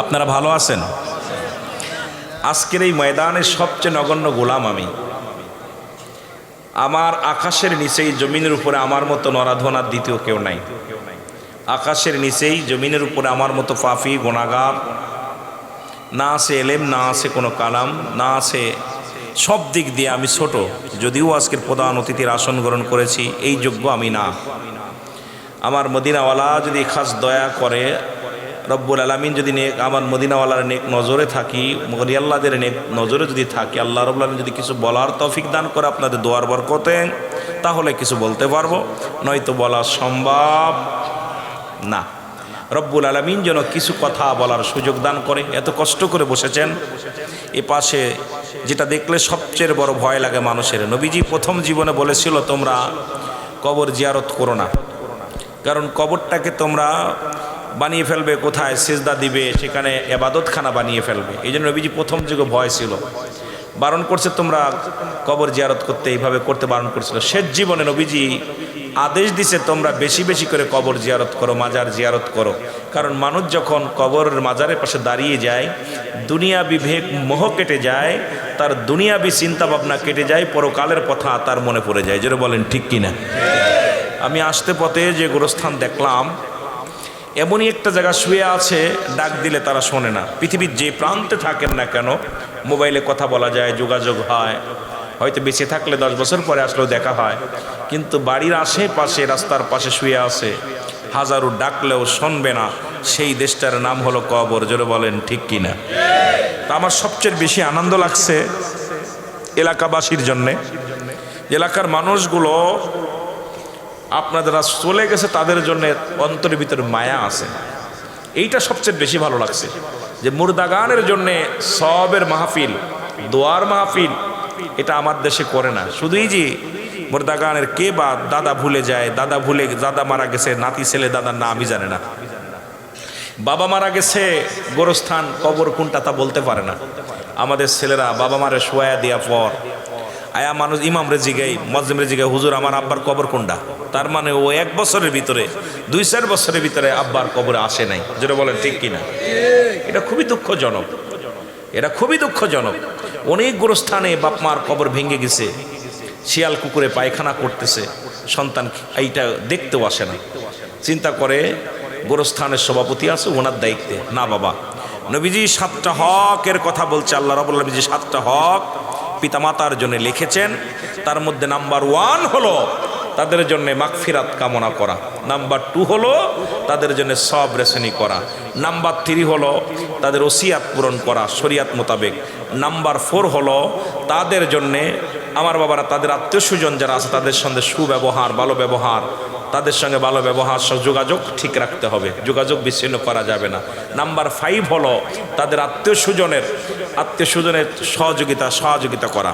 আপনারা ভালো আছেন? আজকের এই ময়দানের সবচেয়ে নগণ্য গোলাম আমি। আমার আকাশের নিচেই জমিনের উপরে আমার মতো নরাধনার দ্বিতীয় কেউ নাই। আকাশের নিচেই জমিনের উপরে আমার মতো পাপী গুনাহগার, না আছে এলেম, না আছে কোনো কালাম, না আছে, সব দিক দিয়ে আমি ছোট। যদিও আজকের প্রধান অতিথির আসন গ্রহণ করেছি, এই যোগ্য আমি না। আমার মদিনাওয়ালা যদি খাস দয়া করে, রব্বুল আলামিন যদি আমার মদিনাওয়ালার নেক নজরে থাকি, মগরি আল্লাহদের নেক নজরে যদি থাকি, আল্লাহ রব্বুল আলামিন যদি কিছু বলার তৌফিক দান করে আপনাদের দোয়ার বরকতে, তাহলে কিছু বলতে পারবো, নয়তো বলা সম্ভব না। রব্বুল আলামিন যেন কিছু কথা বলার সুযোগ দান করে। এত কষ্ট করে বসেছেন, এ পাশে যেটা দেখলে সবচেয়ে বড় ভয় লাগে মানুষের, নবীজি প্রথম জীবনে বলেছিল তোমরা কবর জিয়ারত করো না, কারণ কবরটাকে তোমরা বানিয়ে ফেলবে কোথায়, সিজদা দিবে, সেখানে ইবাদতখানা বানিয়ে ফেলবে। এই জন্য নবীজি প্রথম যুগে ভয় ছিল। বারণ করছে তোমরা কবর জিয়ারত করতে, এইভাবে করতে বারণ করছিল। শেষ জীবনে নবীজি আদেশ দিছে তোমরা বেশি বেশি করে কবর জিয়ারত করো, মাজার জিয়ারত করো। কারণ মানুষ যখন কবরের মাজারের পাশে দাঁড়িয়ে যায়, দুনিয়া বিভেদ মোহ কেটে যায়, তার দুনিয়াবি চিন্তা ভাবনা কেটে যায়, পরকালের কথা তার মনে পড়ে যায়। যেটা বলেন ঠিক কিনা? আমি আসতে পথে যে গোরস্থান দেখলাম, এমনই একটা জায়গা শুয়ে আছে, ডাক দিলে তারা শোনে না। পৃথিবীর যে প্রান্তে থাকেন না কেন, মোবাইলে কথা বলা যায়, যোগাযোগ হয়, হয়তো বেঁচে থাকলে 10 বছর পরে আসলেও দেখা হয়। কিন্তু বাড়ির আশেপাশে রাস্তার পাশে শুয়ে আছে, হাজারো ডাকলেও শুনবে না। সেই দেশটার নাম হলো কবর। জোরে বলেন ঠিক কিনা? তা আমার সবচেয়ে বেশি আনন্দ লাগছে এলাকাবাসীর জন্যে। এলাকার মানুষগুলো আপনারা চলে গেছে, তাদের জন্য অন্তরের ভিতরে মায়া আছে। এইটা সবচেয়ে বেশি ভালো লাগছে যে মুর্দাগানের জন্যে সবের মাহফিল, দোয়ার মাহফিল, এটা আমার দেশে করে না। শুধুই যে মুর্দাগানের কে বা দাদা ভুলে যায়, দাদা মারা গেছে, নাতি ছেলে দাদার নাম আমি জানে না, বাবা মারা গেছে, গোরস্থান কবর কোনটা তা বলতে পারে না। আমাদের ছেলেরা বাবা মারে শোয়া দেওয়া পর আয়া মানুষ ইমাম রে জিগাই, মজলিম রে জিগাই, হুজুর আমার আব্বার কবর কোনটা? তার মানে ও 1 বছরের ভিতরে, 2-4 বছরের ভিতরে আব্বার কবরে আসে নাই। যেটা বলেন ঠিক কিনা? এটা খুবই দুঃখজনক, এটা খুবই দুঃখজনক। অনেক গোরস্থানে বাপ মার কবর ভেঙে গেছে, শিয়াল কুকুরে পায়খানা করতেছে, সন্তান এইটা দেখতেও আসে না। চিন্তা করে গোরস্থানের সভাপতি আছে, ওনার দায়িত্বে না। বাবা নবীজি 7টা হকের কথা বলছে। আল্লাহ রাব্বুল আলামিন যে 7টা হক পিতামাতার জন্য লিখেছেন, তার মধ্যে নাম্বার 1 হলো তাদের জন্য মাগফিরাত কামনা করা, নাম্বার 2 হলো তাদের জন্য সবর রেসনি করা, নাম্বার 3 হলো তাদের ওসিয়াত পূরণ করা শরীয়ত মোতাবেক, নাম্বার 4 হলো তাদের জন্যে আমার বাবারা তাদের আত্মীয় স্বজন যারা আছে তাদের সঙ্গে সুব্যবহার, ভালো ব্যবহার, তাদের সঙ্গে ভালো ব্যবহার, যোগাযোগ ঠিক রাখতে হবে, যোগাযোগ বিচ্ছিন্ন করা যাবে না। নাম্বার 5 হলো তাদের আত্মীয় স্বজনের সহযোগিতা করা,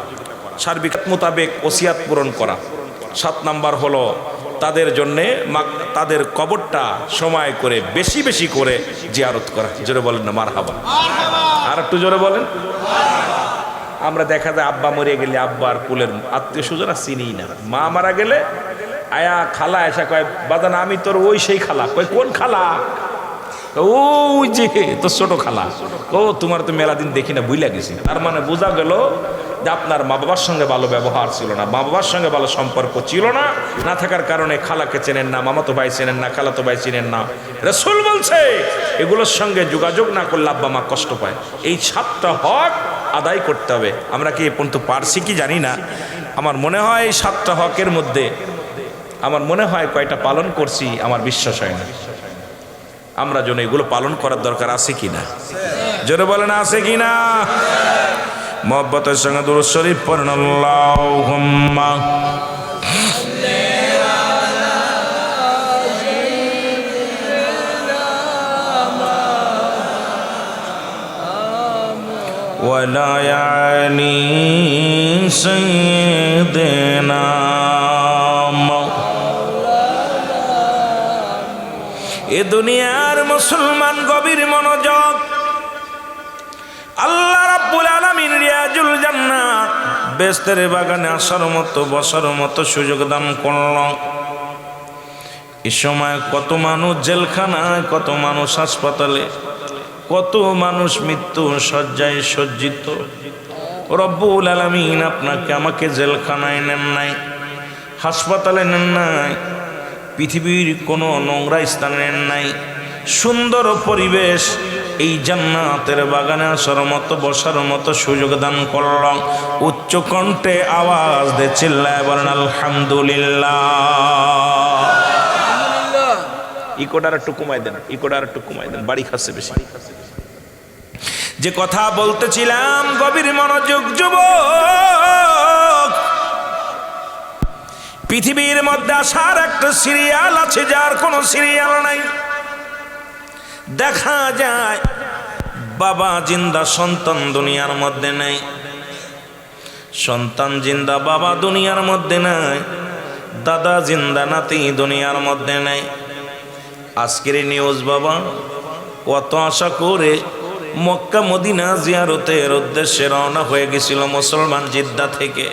সার্বিক মোতাবেক ওসিয়াত পূরণ করা। 7 নাম্বার হলো তাদের জন্যে তাদের কবরটা সময় করে বেশি বেশি করে জিয়ারত করা। জোরে বলেন না মারহাবা? আর একটু জোরে বলেন। আমরা দেখা যায় আব্বা মরে গেলে আব্বার কুলের আত্মীয় স্বজনরা চিনি না। মা মারা গেলে আয়া খালা এসা কয়, বাদান আমি তোর ওই সেই খালা। কয় কোন খালা? ওই যে তোর ছোট খালা। ও তোমার তো মেলা দিন দেখি না, বুইলা গেছি। তার মানে বোঝা গেল যে আপনার মা বাবার সঙ্গে ভালো ব্যবহার ছিল না, মা বাবার সঙ্গে ভালো সম্পর্ক ছিল না, না থাকার কারণে খালাকে চেনেন না, মামাতো ভাই চেনেন না, খালাতো ভাই চেনেন না। রাসূল বলছে এগুলোর সঙ্গে যোগাযোগ না করলে আব্বা মা কষ্ট পায়। এই 7টা হক আদায় করতে হবে। আমরা কি এ পর্যন্ত পারছি কি জানি না। আমার মনে হয় এই 7টা হকের মধ্যে আমার মনে হয় কয়টা পালন করছি আমার বিশ্বাস হয় না। আমরা যেন এগুলো পালন করার দরকার আছে কিনা? জোরে বলেন আছে কিনা? মহব্বতের সঙ্গে দুরূদ শরীফ পড়েন। আল্লাহুম্মা ওয়ালা ইয়ানি সাইয়্যিদিনা এ দুনিয়ার মুসলমান গভীর মনোযোগ। আল্লাহ রাব্বুল আলামিন রিয়াজুল জান্নাত বেহেশতের বাগানে আসার মতো বসার মতো সুযোগ দান করল। এই সময় কত মানুষ জেলখানায়, কত মানুষ হাসপাতালে, কত মানুষ মৃত্যু শয্যায় সজ্জিত। রব্বুল আলামিন আপনাকে আমাকে জেলখানায় নেন নাই, হাসপাতালে নেন নাই, পৃথিবীর কোনো নোংরা স্থানে নেন নাই। সুন্দর পরিবেশ, এই জান্নাতের বাগানে আসার মতো বসার মতো সুযোগ দান করল। উচ্চ কণ্ঠে আওয়াজ দিয়ে চিল্লায় বলেন আলহামদুলিল্লাহ। ইকোটার একটু কমাই দেন, ইকোটার একটু কমাই দেন, বাড়ি খাচ্ছে বেশি। যে কথা বলতেছিলাম, গভীর মনোযোগ যুবক। পৃথিবীর মধ্যে আসার একটা সিরিয়াল আছে, যার কোনো সিরিয়াল নাই। দেখা যায় বাবা জিন্দা, সন্তান দুনিয়ার মধ্যে নেই, সন্তান জিন্দা, বাবা দুনিয়ার মধ্যে নাই, দাদা জিন্দা, নাতি দুনিয়ার মধ্যে নেই। আজকের নিউজ বাবা, কত আশা করে মক্কা মদিনা জিয়ারতের উদ্দেশ্যে রওনা হয়ে গেছিল মুসলমান জিদ্দা থেকে।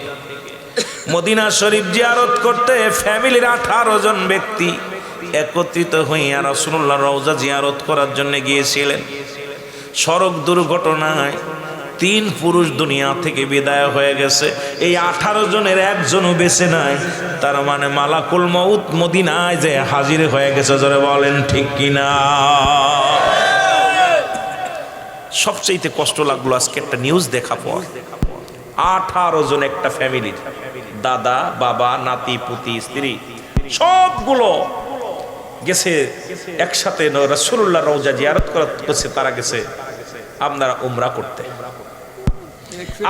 মদিনা শরীফ জিয়ারত করতে ফ্যামিলির 18 জন ব্যক্তি একত্রিত হইয়া রাসূলুল্লাহ রওজা জিয়ারত করার জন্য গিয়েছিলেন। সড়ক দুর্ঘটনায় 3 পুরুষ দুনিয়া থেকে বিদায় হয়ে গেছে। এই 18 জনের একজনও বেঁচে নাই। তার মানে মালাকুল মউত মদিনায় যে হাজির হয়ে গেছে। জোরে বলেন ঠিক কিনা? সবচেয়ে কষ্ট লাগলো আজকে একটা নিউজ দেখা পর, 18 জন একটা ফ্যামিলির, দাদা বাবা নাতি পুতি স্ত্রী সবগুলো গেছে একসাথে রাসূলুল্লাহ রওজা জিয়ারত করতে। তারা গেছে আপনারা উমরা করতে।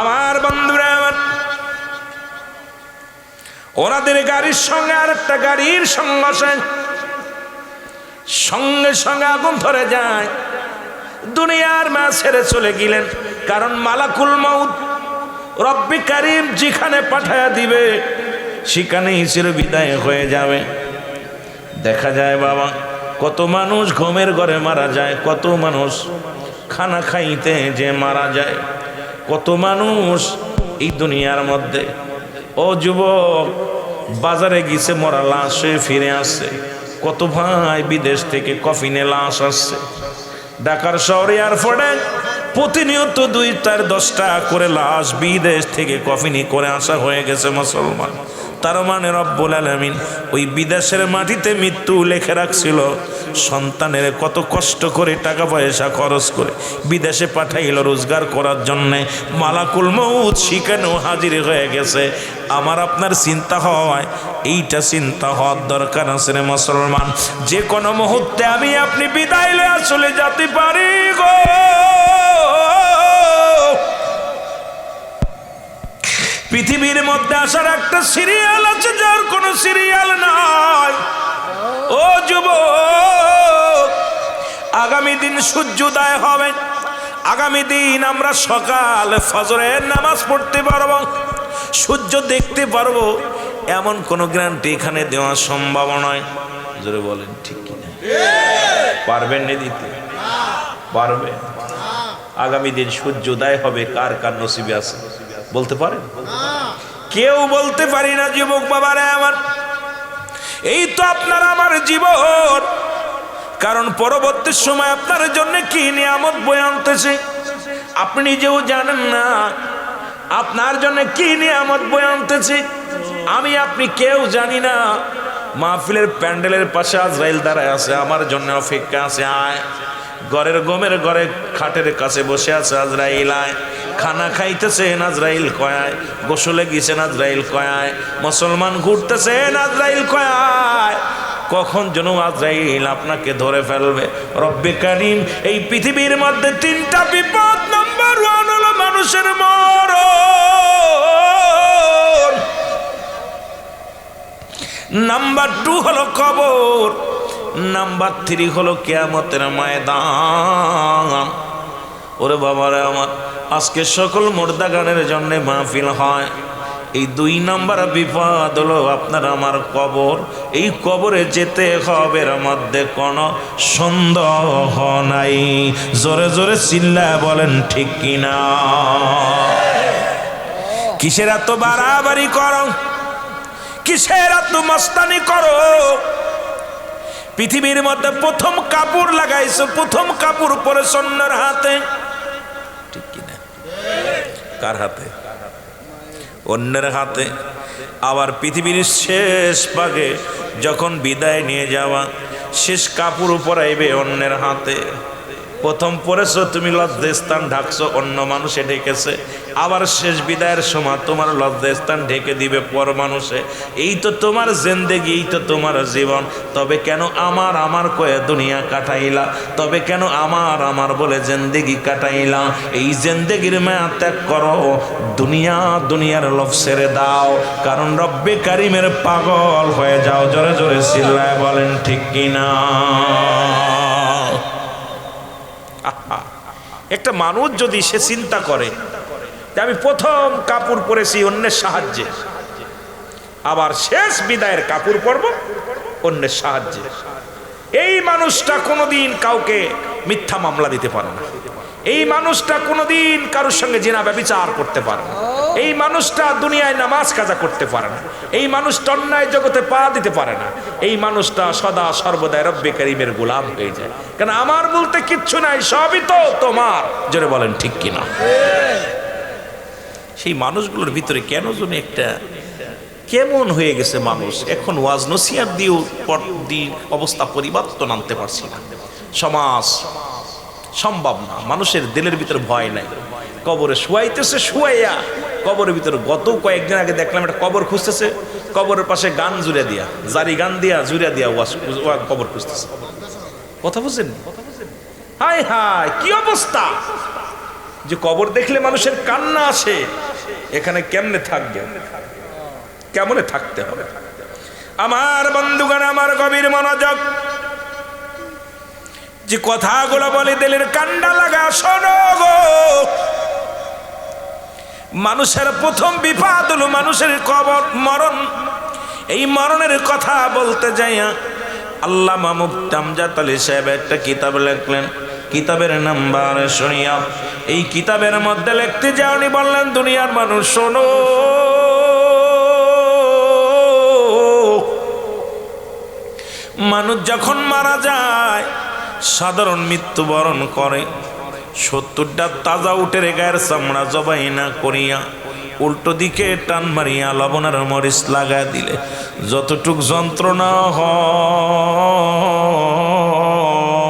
আমার বন্ধুরা, আমার ওনাদের গাড়ির সঙ্গে আরেকটা গাড়ির সংঘর্ষে সঙ্গে সঙ্গে আগুন ধরে যায়। দুনিয়ার মা ছেড়ে চলে গেলেন। কারণ মালাকুল মউত রব্বি কারীম যেখানে পাঠায়া দিবে সেখানেই চির বিদায় হয়ে যাবে। দেখা যায় বাবা, কত মানুষ ঘুমের ঘরে মারা যায়, কত মানুষ খানা খাইতে যে মারা যায়, কত মানুষ এই দুনিয়ার মধ্যে। ও যুবক, বাজারে গিয়েছে মরা লাশ হয়ে ফিরে আসছে। কত ভাই বিদেশ থেকে কফিনে লাশ আসছে। ঢাকার শহর এয়ারপোর্টে প্রতিনিয়ত 2-10টা করে লাশ বিদেশ থেকে কফিনে করে আসা হয়ে গেছে মুসলমান। তার মানে রব্বুল আলামিন ওই বিদেশের মাটিতে মৃত্যু লিখে রাখছিল। সন্তানের কত কষ্ট করে টাকা পয়সা খরচ করে বিদেশে পাঠাইল রোজগার করার জন্যে। মালাকুল মউত সেখানেও হাজির হয়ে গেছে। আমার আপনার চিন্তা হয়, এইটা চিন্তা হওয়ার দরকার আছে রে মুসলমান। যে কোনো মুহূর্তে আমি আপনি বিদায় লইয়া চলে যেতে পারি গো। পৃথিবীর মধ্যে আসার একটা সিরিয়াল আছে, যার কোনো সিরিয়াল নাই। ও যুবক, আগামী দিন সূর্যোদয় হবে। আগামী দিন আমরা সকাল ফজরের নামাজ পড়তে পারবো, সূর্য দেখতে পারবো, এমন কোনো গ্যারান্টি এখানে দেওয়া সম্ভব নয়। জোরে বলেন ঠিক কিনা? পারবেন না দিতে? পারবে? আগামী দিন সূর্যোদয় হবে, কার কার নসিবে আছে বলতে পারেন? কেউ বলতে পারি না। যুবক বাবারা আমার, এই তো আপনার আমার জীবন। কারণ পরবর্তী সময় আপনার জন্য কি নিয়ামত বয়ে আনতেছে আপনি নিজেও জানেন না। আপনার জন্য কি নিয়ামত বয়ে আনতেছে আমি আপনি কেউ জানি না। মাহফিলের প্যান্ডেলের পাশে আজরাইল দাঁড়ায় আছে, আমার জন্য অপেক্ষা আছে। আয়, ঘরের গমের ঘরে খাটের কাছে বসে আছে আজরাইল। আয়, খানা খাইতেছেন আজরাইল কয়ায়, গোসলে গেছেন আজরাইল কয়ায়, মুসলমান ঘুরতেছেন আজরাইল কয়ায়। কখন যেন আজরাইল আপনাকে ধরে ফেলবে। রব্বে কারীম এই পৃথিবীর মধ্যে 3টা বিপদ। নাম্বার 1 হলো মানুষের মরণ, নাম্বার 2 হলো কবর, নাম্বার 3 হলো কিয়ামতের ময়দান। ওরে বাবারে আমার, আজকে সকল মুর্দাগানের জন্য মাহফিল হয়। এই 2 নাম্বার বিপদ হলো আপনার আমার কবর। এই কবরে যেতে হবে, এর মধ্যে কোনো সন্দেহ নাই। জোরে জোরে চিল্লায় বলেন ঠিক কিনা? কিসের এত বাড়াবাড়ি করো, কিসের এত মস্তানি করো? পৃথিবীর মধ্যে প্রথম কাপড় লাগাইছো, প্রথম কাপড় পরেছ অন্যের হাতে, ঠিক কিনা? কার হাতে? অন্যের হাতে। আবার পৃথিবীর শেষ ভাগে যখন বিদায় নিয়ে যাওয়া, শেষ কাপড় পরাইবে অন্যের হাতে। প্রথম পরেছো তুমি লজ্জাস্থান ঢাকছো, অন্য মানুষে ঢেকেছে। আবার শেষ বিদায়ের সময় তোমার লজ্জাস্থান ঢেকে দিবে পর মানুষে। এই তো তোমার জিন্দেগি, এই তো তোমার জীবন। তবে কেন আমার আমার কয়ে দুনিয়া কাটাইলা? তবে কেন আমার আমার বলে জিন্দেগি কাটাইলা? এই জিন্দেগির মায়া ত্যাগ করো, দুনিয়া দুনিয়ার লোভ ছেড়ে দাও। কারণ রব্বে কারিমের পাগল হয়ে যাও। জোরে জোরে চিল্লায় বলেন ঠিক কিনা? একটা মানুষ যদি সে চিন্তা করে যে আমি প্রথম কাপড় পরেছি অন্যের সাহায্যে, আবার শেষ বিদায়ের কাপড় পরব অন্যের সাহায্যে, এই মানুষটা কোনোদিন কাউকে মিথ্যা মামলা দিতে পারে না। এই মানুষটা কোনোদিন কারোর সঙ্গে জিনা ব্যভিচার করতে পারে না, এই মানুষটা দুনিয়ায় নামাজ কাজা করতে পারে না, এই মানুষটা অন্যায় জগতে পা দিতে পারে না, এই মানুষটা সদা সর্বদাই রব্বে কারীমের গোলাম হয়ে যায়। কেন আমার বলতে কিচ্ছু নাই, সবই তো তোমার। জোরে বলেন ঠিক কিনা? সেই মানুষগুলোর ভিতরে কেন জানি একটা কেমন হয়ে গেছে মানুষ। এখন ওয়াজ নসিহত দিয়েও অবস্থা পরিবর্তন আনতে পারছি না। সমাজ সম্ভব না, মানুষের দিলের ভিতরে ভয় নাই। কবরে শুয়াইতেছে, শুয়াইয়া কবরের ভিতরে গত কয়েকদিন আগে দেখলাম একটা কবর খুঁজতেছে, কবরের পাশে গান জুড়ে দিয়া, জারি গান দিয়া জুড়ে দিয়া কবর খুঁজতেছে। কথা বুঝছেন? হায় হায় কি অবস্থা, যে কবর দেখলে মানুষের কান্না আসে। এখানে কেমনে থাকবে, কেমনে থাকতে হবে? আমার বন্ধুগণ, আমার গভীর মনোযোগ, যে কথাগুলো বলে দিলের কান্ডা লাগা শোনো গো। মানুষের প্রথম বিপদ হলো মানুষের কবর, মরণ। এই মরণের কথা বলতে যাইয়া আল্লামা মুফতি আমজাদ আলী সাহেব একটা কিতাব লিখলেন। কিতাবের নাম্বার শুনিয়া, এই কিতাবের মধ্যে লিখতে যাওনি বললেন, দুনিয়ার মানুষ শোনো, মানুষ যখন মারা যায় সাধারণ মৃত্যুবরণ করে, 70টা তাজা উটের গায়ের চামড়া জবাই না করিয়া উল্টো দিকে টান মারিয়া লবণের মরিচ লাগায় দিলে যতটুক যন্ত্রণা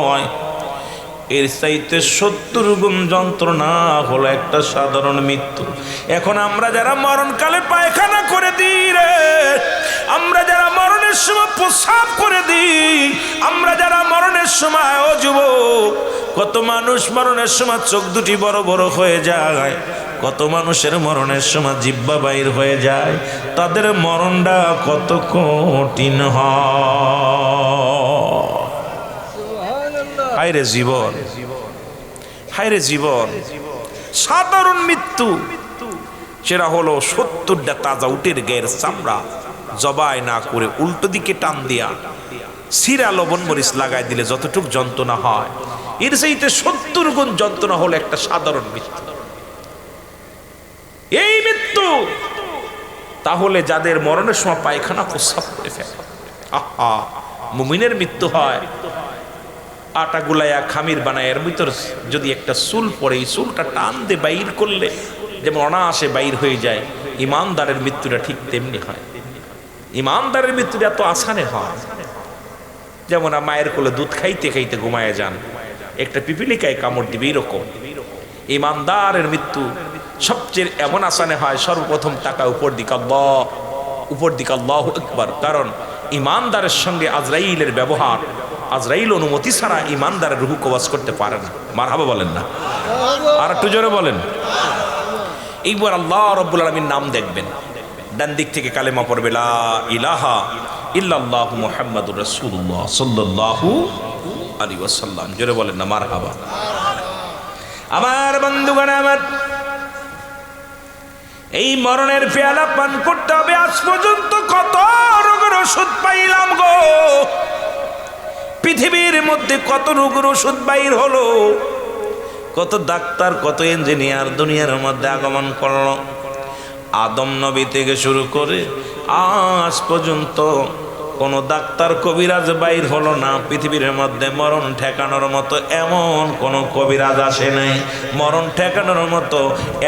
হয়, এর চাইতে 70 গুণ যন্ত্রণা হলো একটা সাধারণ মৃত্যু। এখন আমরা যারা মরণকালে পায়খানা করে দিই রে, আমরা যারা মরণের সময় প্রস্রাব করে দিই, আমরা যারা মরণের সময়, ও যুবক, কত মানুষ মরণের সময় চোখ দুটি বড় বড় হয়ে যায়, কত মানুষের মরণের সময় জিহ্বা বাইর হয়ে যায়, তাদের মরণটা কত কঠিন হয়। হায়রে জীবন, হায়রে জীবন। সাধারণ মৃত্যু সেটা হলো 70টা তাজা উটের গায়ের চামড়া জবাই না করে উল্টো দিকে টান দিয়া সিরা লবণ মরিচ লাগাই দিলে যতটুক যন্ত্রণা হয়, এর চাইতে 70 গুণ যন্ত্রণা হলো একটা সাধারণ মৃত্যু। এই মৃত্যু তাহলে যাদের মরণের সময় পায়খানা প্রস্রাব করে ফেলে, আহা, মুমিনের মৃত্যু হয় আটা গুলাইয়া খামির বানায়, এর ভিতর যদি একটা চুল পড়ে, এই চুলটা টান দিয়ে বাইর করলে যেমন অনায়াসে বাইর হয়ে যায়, ইমানদারের মৃত্যুটা ঠিক তেমনি হয়। ইমানদারের মৃত্যুটা এত আসানে হয়, যেমন মায়ের কোলে দুধ খাইতে খাইতে ঘুমায় যান, একটা পিপিলিকায় কামড় দিবে, এরকম ইমানদারের মৃত্যু সবচেয়ে এমন আসানে হয়। সর্বপ্রথম টাকা উপর দিকে আল্লাহ, উপর দিকে আল্লাহু আকবার। কারণ ইমানদারের সঙ্গে আজরাইলের ব্যবহার, আজরাইল অনুমতি ছাড়া ইমানদারের রূহ কবজ করতে পারে না। মারহাবা বলেন না? আর একটু জোরে বলেন। এইবার আল্লাহ রাব্বুল আলামিন নাম দেখবেন, ডান দিক থেকে কালেমা পড়বে, লা ইলাহা ইল্লাল্লাহু মুহাম্মাদুর রাসূলুল্লাহ সাল্লাল্লাহু আলাইহি ওয়াসাল্লাম। জোরে বলেন না? মারহাবা। আমার বন্ধুগণ, আমার এই মরণের পেয়ালা পান করতে হবে। আজ পর্যন্ত কত রোগের ওষুধ পাইলাম গো, পৃথিবীর মধ্যে কত রোগের ওষুধ বাইর হলো, কত ডাক্তার, কত ইঞ্জিনিয়ার দুনিয়ার মধ্যে আগমন করলো। আদম নবী থেকে শুরু করে আজ পর্যন্ত কোনো ডাক্তার কবিরাজ বাইর হলো না। পৃথিবীর মধ্যে মরণ ঠেকানোর মতো এমন কোনো কবিরাজ আসে নাই, মরণ ঠেকানোর মতো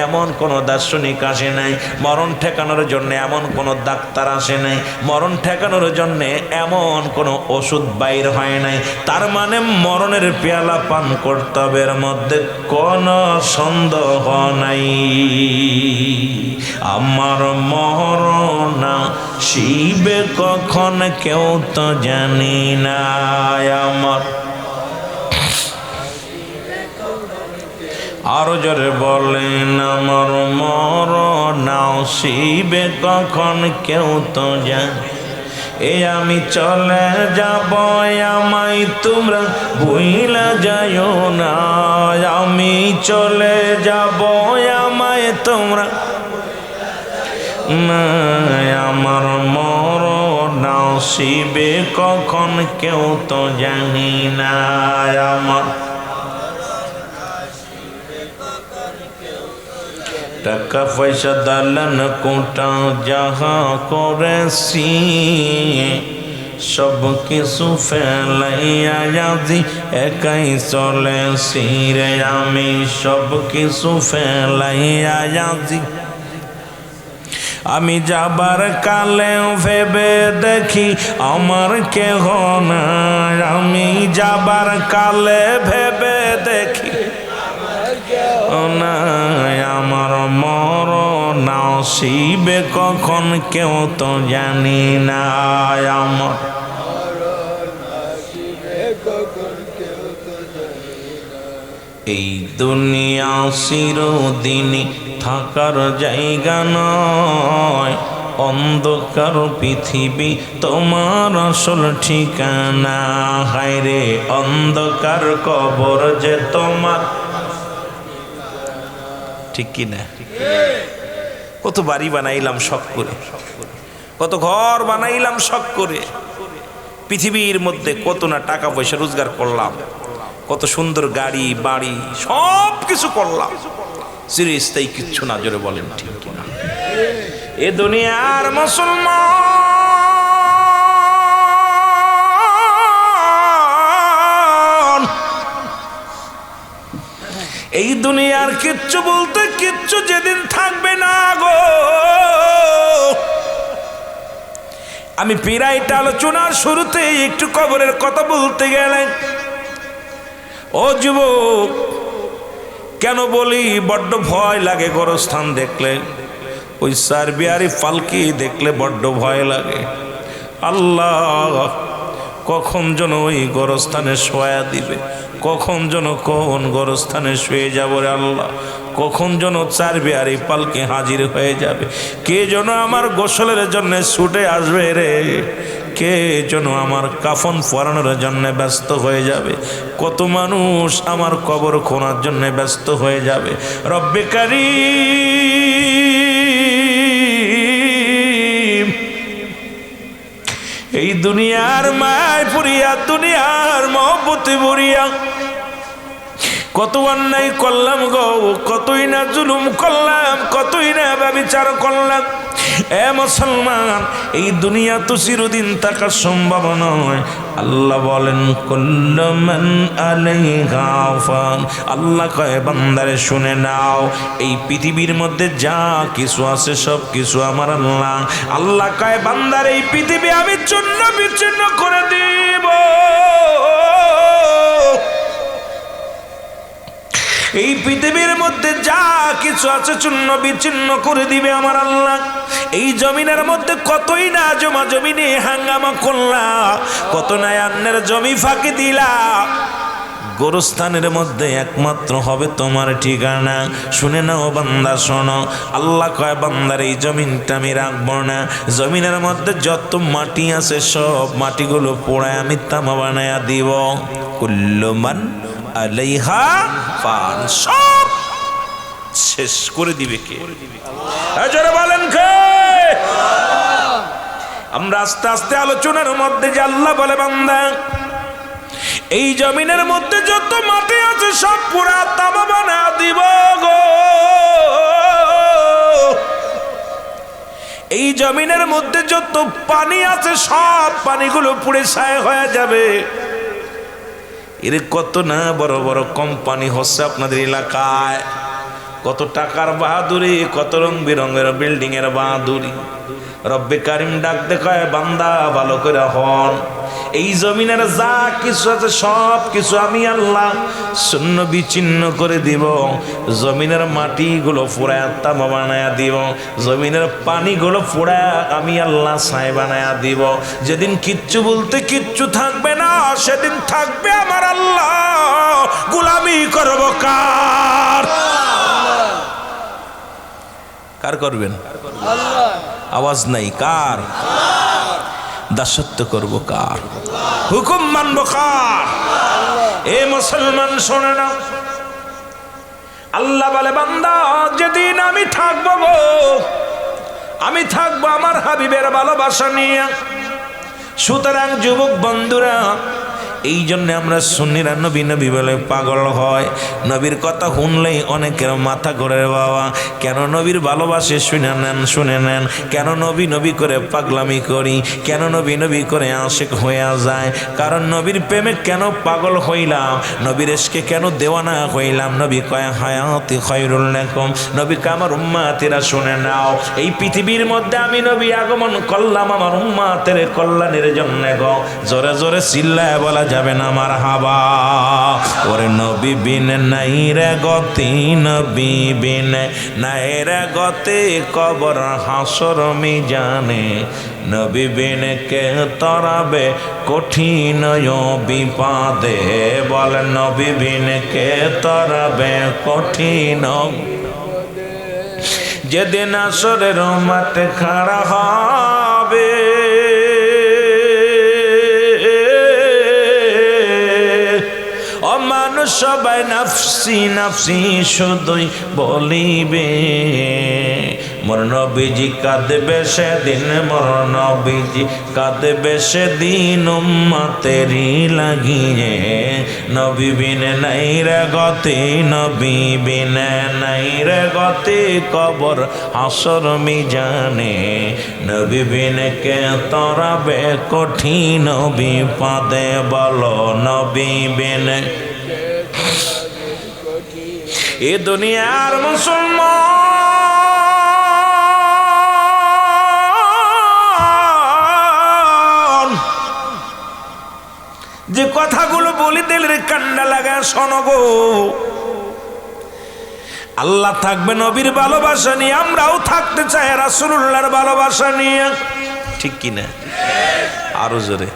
এমন কোনো দার্শনিক আসে নাই, মরণ ঠেকানোর জন্য এমন কোনো ডাক্তার আসে নাই, মরণ ঠেকানোর জন্য এমন কোনো ওষুধ বাইর হয় নাই। তার মানে মরণের পেয়ালা পান করতে হবে, এর মধ্যে কোনো সন্দেহ নাই। আমার মরণ শিবে কখন কেউ তো জানি না, আমার আরো জোরে বলেন, আমার মরণ শিবে কখন কেউ তো জানি। আমি চলে যাব, আমায় তোমরা ভুইলা যাইও না, আমি চলে যাব, আমায় তোমরা না, আমার মরণ শিবে কখন কেউ তো জানি না, আমার টাকা পয়সা দালান কোটা যাহা করেছি সব কিছু ফেলাইয়া আজি একাই চলেছি রে আমি, সব কিছু ফেলাইয়া আজি। আমি যাবার কালেও ভেবে দেখি আমার কেহ নাই, আমি যাবার কালে ভেবে দেখি নাই আমার মরণ আসিবে কখন কেউ তো জানি না, আমার এই দুনিয়া চিরদিনই থাকার জায়গা নয়, অন্ধকার পৃথিবী তোমার আসল ঠিকানা। হায় রে অন্ধকার কবর যে তোমার, ঠিক কিনা? কত বাড়ি বানাইলাম শখ করে, কত ঘর বানাইলাম শখ করে, পৃথিবীর মধ্যে কত না টাকা পয়সা রোজগার করলাম, কত সুন্দর গাড়ি বাড়ি সব কিছু করলাম, চিরস্থায়ী কিচ্ছু না। জোরে বলেন ঠিক কিনা? এ দুনিয়ার মুসলমান, এই দুনিয়ার কিচ্ছু বলতে কিচ্ছু যেদিন থাকবে না গো। আমি পিরাইটা আলোচনার শুরুতে একটু কবরের কথা বলতে গেলেন। ও যুবক, কেন বলি বড্ড ভয় লাগে গোরস্থান দেখলে, ওই সার্বিয়ারি পালকি দেখলে বড্ড ভয় লাগে। আল্লাহ কখন যেন ওই গোরস্থানে শোয়া দিবে, কখন যেন কোন গোরস্থানে শুয়ে যাব রে আল্লাহ, কখন যেন সার্বিয়ারি পালকি হাজির হয়ে যাবে, কে যেন আমার গোসলের জন্য ছুটে আসবে রে, কে যেন আমার কাফন পরানোর জন্য ব্যস্ত হয়ে যাবে, কত মানুষ আমার কবর খোঁড়ার জন্য ব্যস্ত হয়ে যাবে। রব্বে কারীম, এই দুনিয়ার মায় পুরিয়া, দুনিয়ার মহব্বতে ভরিয়া কত অন্যায় করলাম গো, কতই না জুলুম করলাম, কতই না ব্যভিচার করলাম। এ মুসলমান, এই দুনিয়া তো চিরদিন থাকা সম্ভব নয়। আল্লাহ বলেন কুল্লু মান আলাইহা ফান, আল্লাহ কয় বান্দারে শুনে নাও, এই পৃথিবীর মধ্যে যা কিছু আছে সব কিছু আমার আল্লাহ। আল্লাহ কয় বান্দার এই পৃথিবী আমি চূর্ণ বিচ্ছিন্ন করে দিব, এই পৃথিবীর মধ্যে যা কিছু আছে চূর্ণ বিচ্ছিন্ন করে দিবে আমার আল্লাহ। এই জমিনের মধ্যে কতই না জমা জমিনে হাঙ্গামা করলা, কত না অন্যের জমি ফাঁকি দিলা, গোরস্থানের মধ্যে একমাত্র হবে তোমার ঠিকানা। শুনে নাও বান্দা, শোনো, আল্লাহ কয় বান্দার এই জমিনটা আমি রাখবো না, জমিনের মধ্যে যত মাটি আছে সব মাটিগুলো পোড়ায় আমি তামা বানায়া দিব। কুল্লু মান আলাইহা ফান, সব শেষ করে দিবে কে? জোরে বলেন কে? আমরা আস্তে আস্তে আলোচনার মধ্যে যে আল্লাহ বলে বান্দা এই জমিনের মধ্যে যত মাটি আছে সব পুরা তামা বানা দিব গো। এই জমিনের মধ্যে যত পানি আছে সব পানিগুলো পুড়ে ছাই হয়ে যাবে। এর কত না বড় বড় কোম্পানি হচ্ছে আপনাদের এলাকায়, কত টাকার বাহাদুরি, কত রং বেরঙের বিল্ডিং এর বাহাদুরি। রব্বে কারিম ডাক দেখায় বান্দা ভালো করে হন, এই জমিনের যা কিছু আছে সব কিছু আমি আল্লাহ শূন্য বিচ্ছিন্ন করে দিব, জমিনের মাটিগুলো পোড়ায় তামা বানায়া দিব, জমিনের পানিগুলো পোড়ায় আমি আল্লাহ ছাই বানায়া দিব। যেদিন কিচ্ছু বলতে কিচ্ছু থাকবে না, সেদিন থাকবে আমার আল্লাহ। গোলামি করব কার? কার করবেন? আওয়াজ নাই কার? দাসত্ব করব কার? হুকুম মানব কার? এ মুসলমান শোনে না, আল্লাহ বলে বান্দা যেদিন আমি থাকবো গো, আমি থাকবো আমার হাবিবের ভালোবাসা নিয়ে। সুতরাং যুবক বন্ধুরা, এই জন্য আমরা সুন্নিরা নবী নবী বলে পাগল হয়। নবীর কথা শুনলেই অনেকের মাথা ঘোরে বাবা। কেন নবীর ভালোবাসে শুনে নেন। কেন নবী নবী করে পাগলামি করি, কেন নবী নবী করে আশিক হয়ে যায়। কারণ নবীর প্রেমে কেন পাগল হইলাম, নবীর ইশকে কেন দেওয়ানা হইলাম। নবী কয় হায়াতি খায়রুল লাকুম, নবীকে আমার উম্মাতিরা শুনে নাও। এই পৃথিবীর মধ্যে আমি নবী আগমন করলাম আমার উম্মাতের কল্যাণের জন্য গো। জোরে জোরে চিল্লায় বলা যাবে না মারহাবা। ওরে নবী বিন নাই রে গতি, নবী বিন নাই রে গতি, কবর হাসর মিজানে। নবী বিন কে তরাবে কঠিন বিপদে, বল নবী বিন কে তরাবে কঠিন। যেদিন আসরের মাঠে খাড়া হবে, ও মানুষ সবাই নাফসি নাফসি শুধুই বলিবে। মোর নবীজি কাঁদবে সেদিন, মোর নবীজি কাঁদবে সেদিন উম্মতেরি লাগিয়ে। নবী বিন নাই রে গতি, নবী বিন নাই রে গতি, কবর হাসর মিজানে। নবী বিন কে তরাবে কঠিন বিপদে, বলো নবী বিন। এ দুনিয়ার মুসলমান যে কথাগুলো বলি দিলের কান্না লাগা শোনো গো। আল্লাহ থাকবে নবীর ভালোবাসা নিয়ে, আমরাও থাকতে চাই রাসূলুল্লাহর ভালোবাসা নিয়ে, ঠিক কিনা? আরো জোরে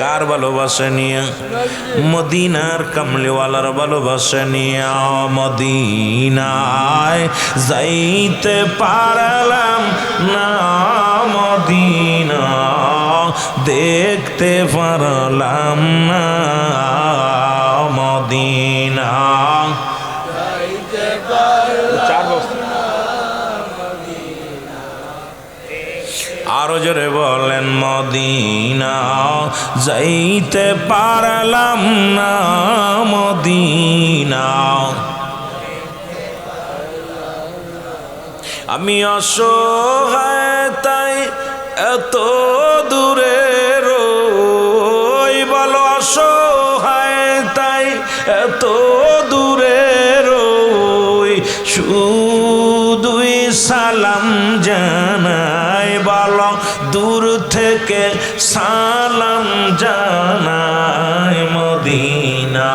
কার ভালোবাসা নিয়ে? মদিনার কামলিওয়ালার ভালোবাসা নিয়ে। মদিনায় যাইতে পারলাম না, মদিনা দেখতে পারলাম না, মদিনা। আরো জোরে বলেন মদিনা যাইতে পারলাম না, মদিনা। আমি অসহায় তাই এত দূরে রই, বলো অসহায় তাই এত দূরে রই, শুধুই সালাম জানাই, বলো দূর থেকে সালাম জানাই। মদিনা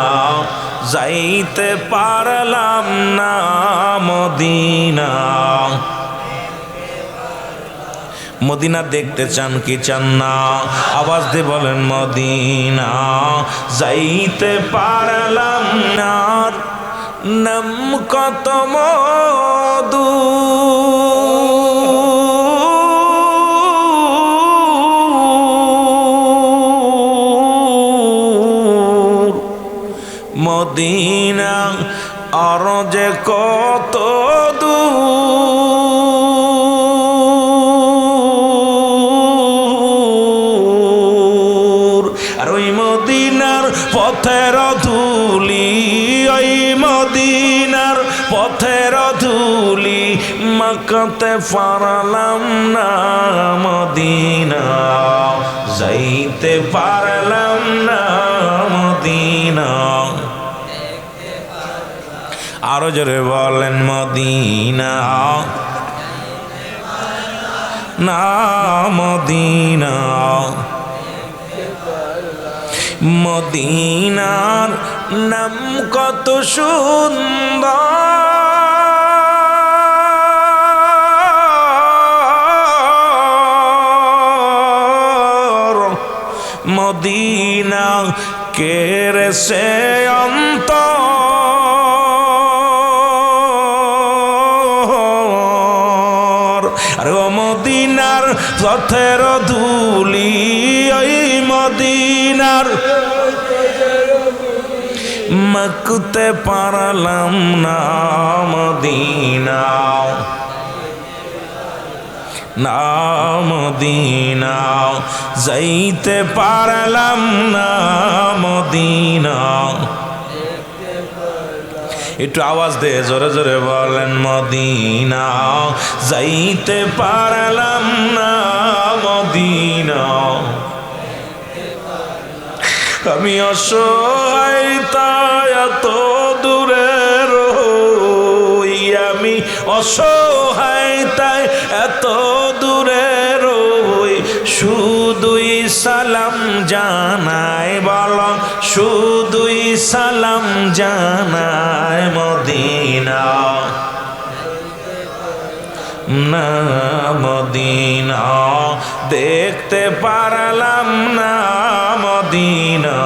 যাইতে পারলাম না, মদিনা। মদিনা দেখতে চান কি চান না? আওয়াজ দিয়ে বলেন মদিনা যাইতে পারলাম না। নাম কত মধু, মদিনা আর যে কত দূর। আর ওই মদিনার পথের ধুলি, ওই মদিনার পথের ধুলি মাখাতে পারলাম না, মদিনা যাইতে পারলাম না, মদিনা। আরো জোরে বলেন মদিনা না, মদিনা। মদিনার নাম কত সুন্দর, মদিনা কেড়ে সে অন্তর। আর ও মদিনার পথের ধুলি, ওই মদিনার মাখতে পারলাম না, মদিনা না মদিনা, যাইতে পারলাম না মদিনা। একটু আওয়াজ দে, জোরে জোরে বলেন, মদিনা যাইতে পারলাম না মদিনা। আমি অসহায় তাই এত দূরে রই, আমি অসহায় তাই এত দূরে রই, শুধুই সালাম জানাই, বলো শুধুই সালাম জানাই মদিনা, না মদিনা দেখতে পারলাম না মদিনা।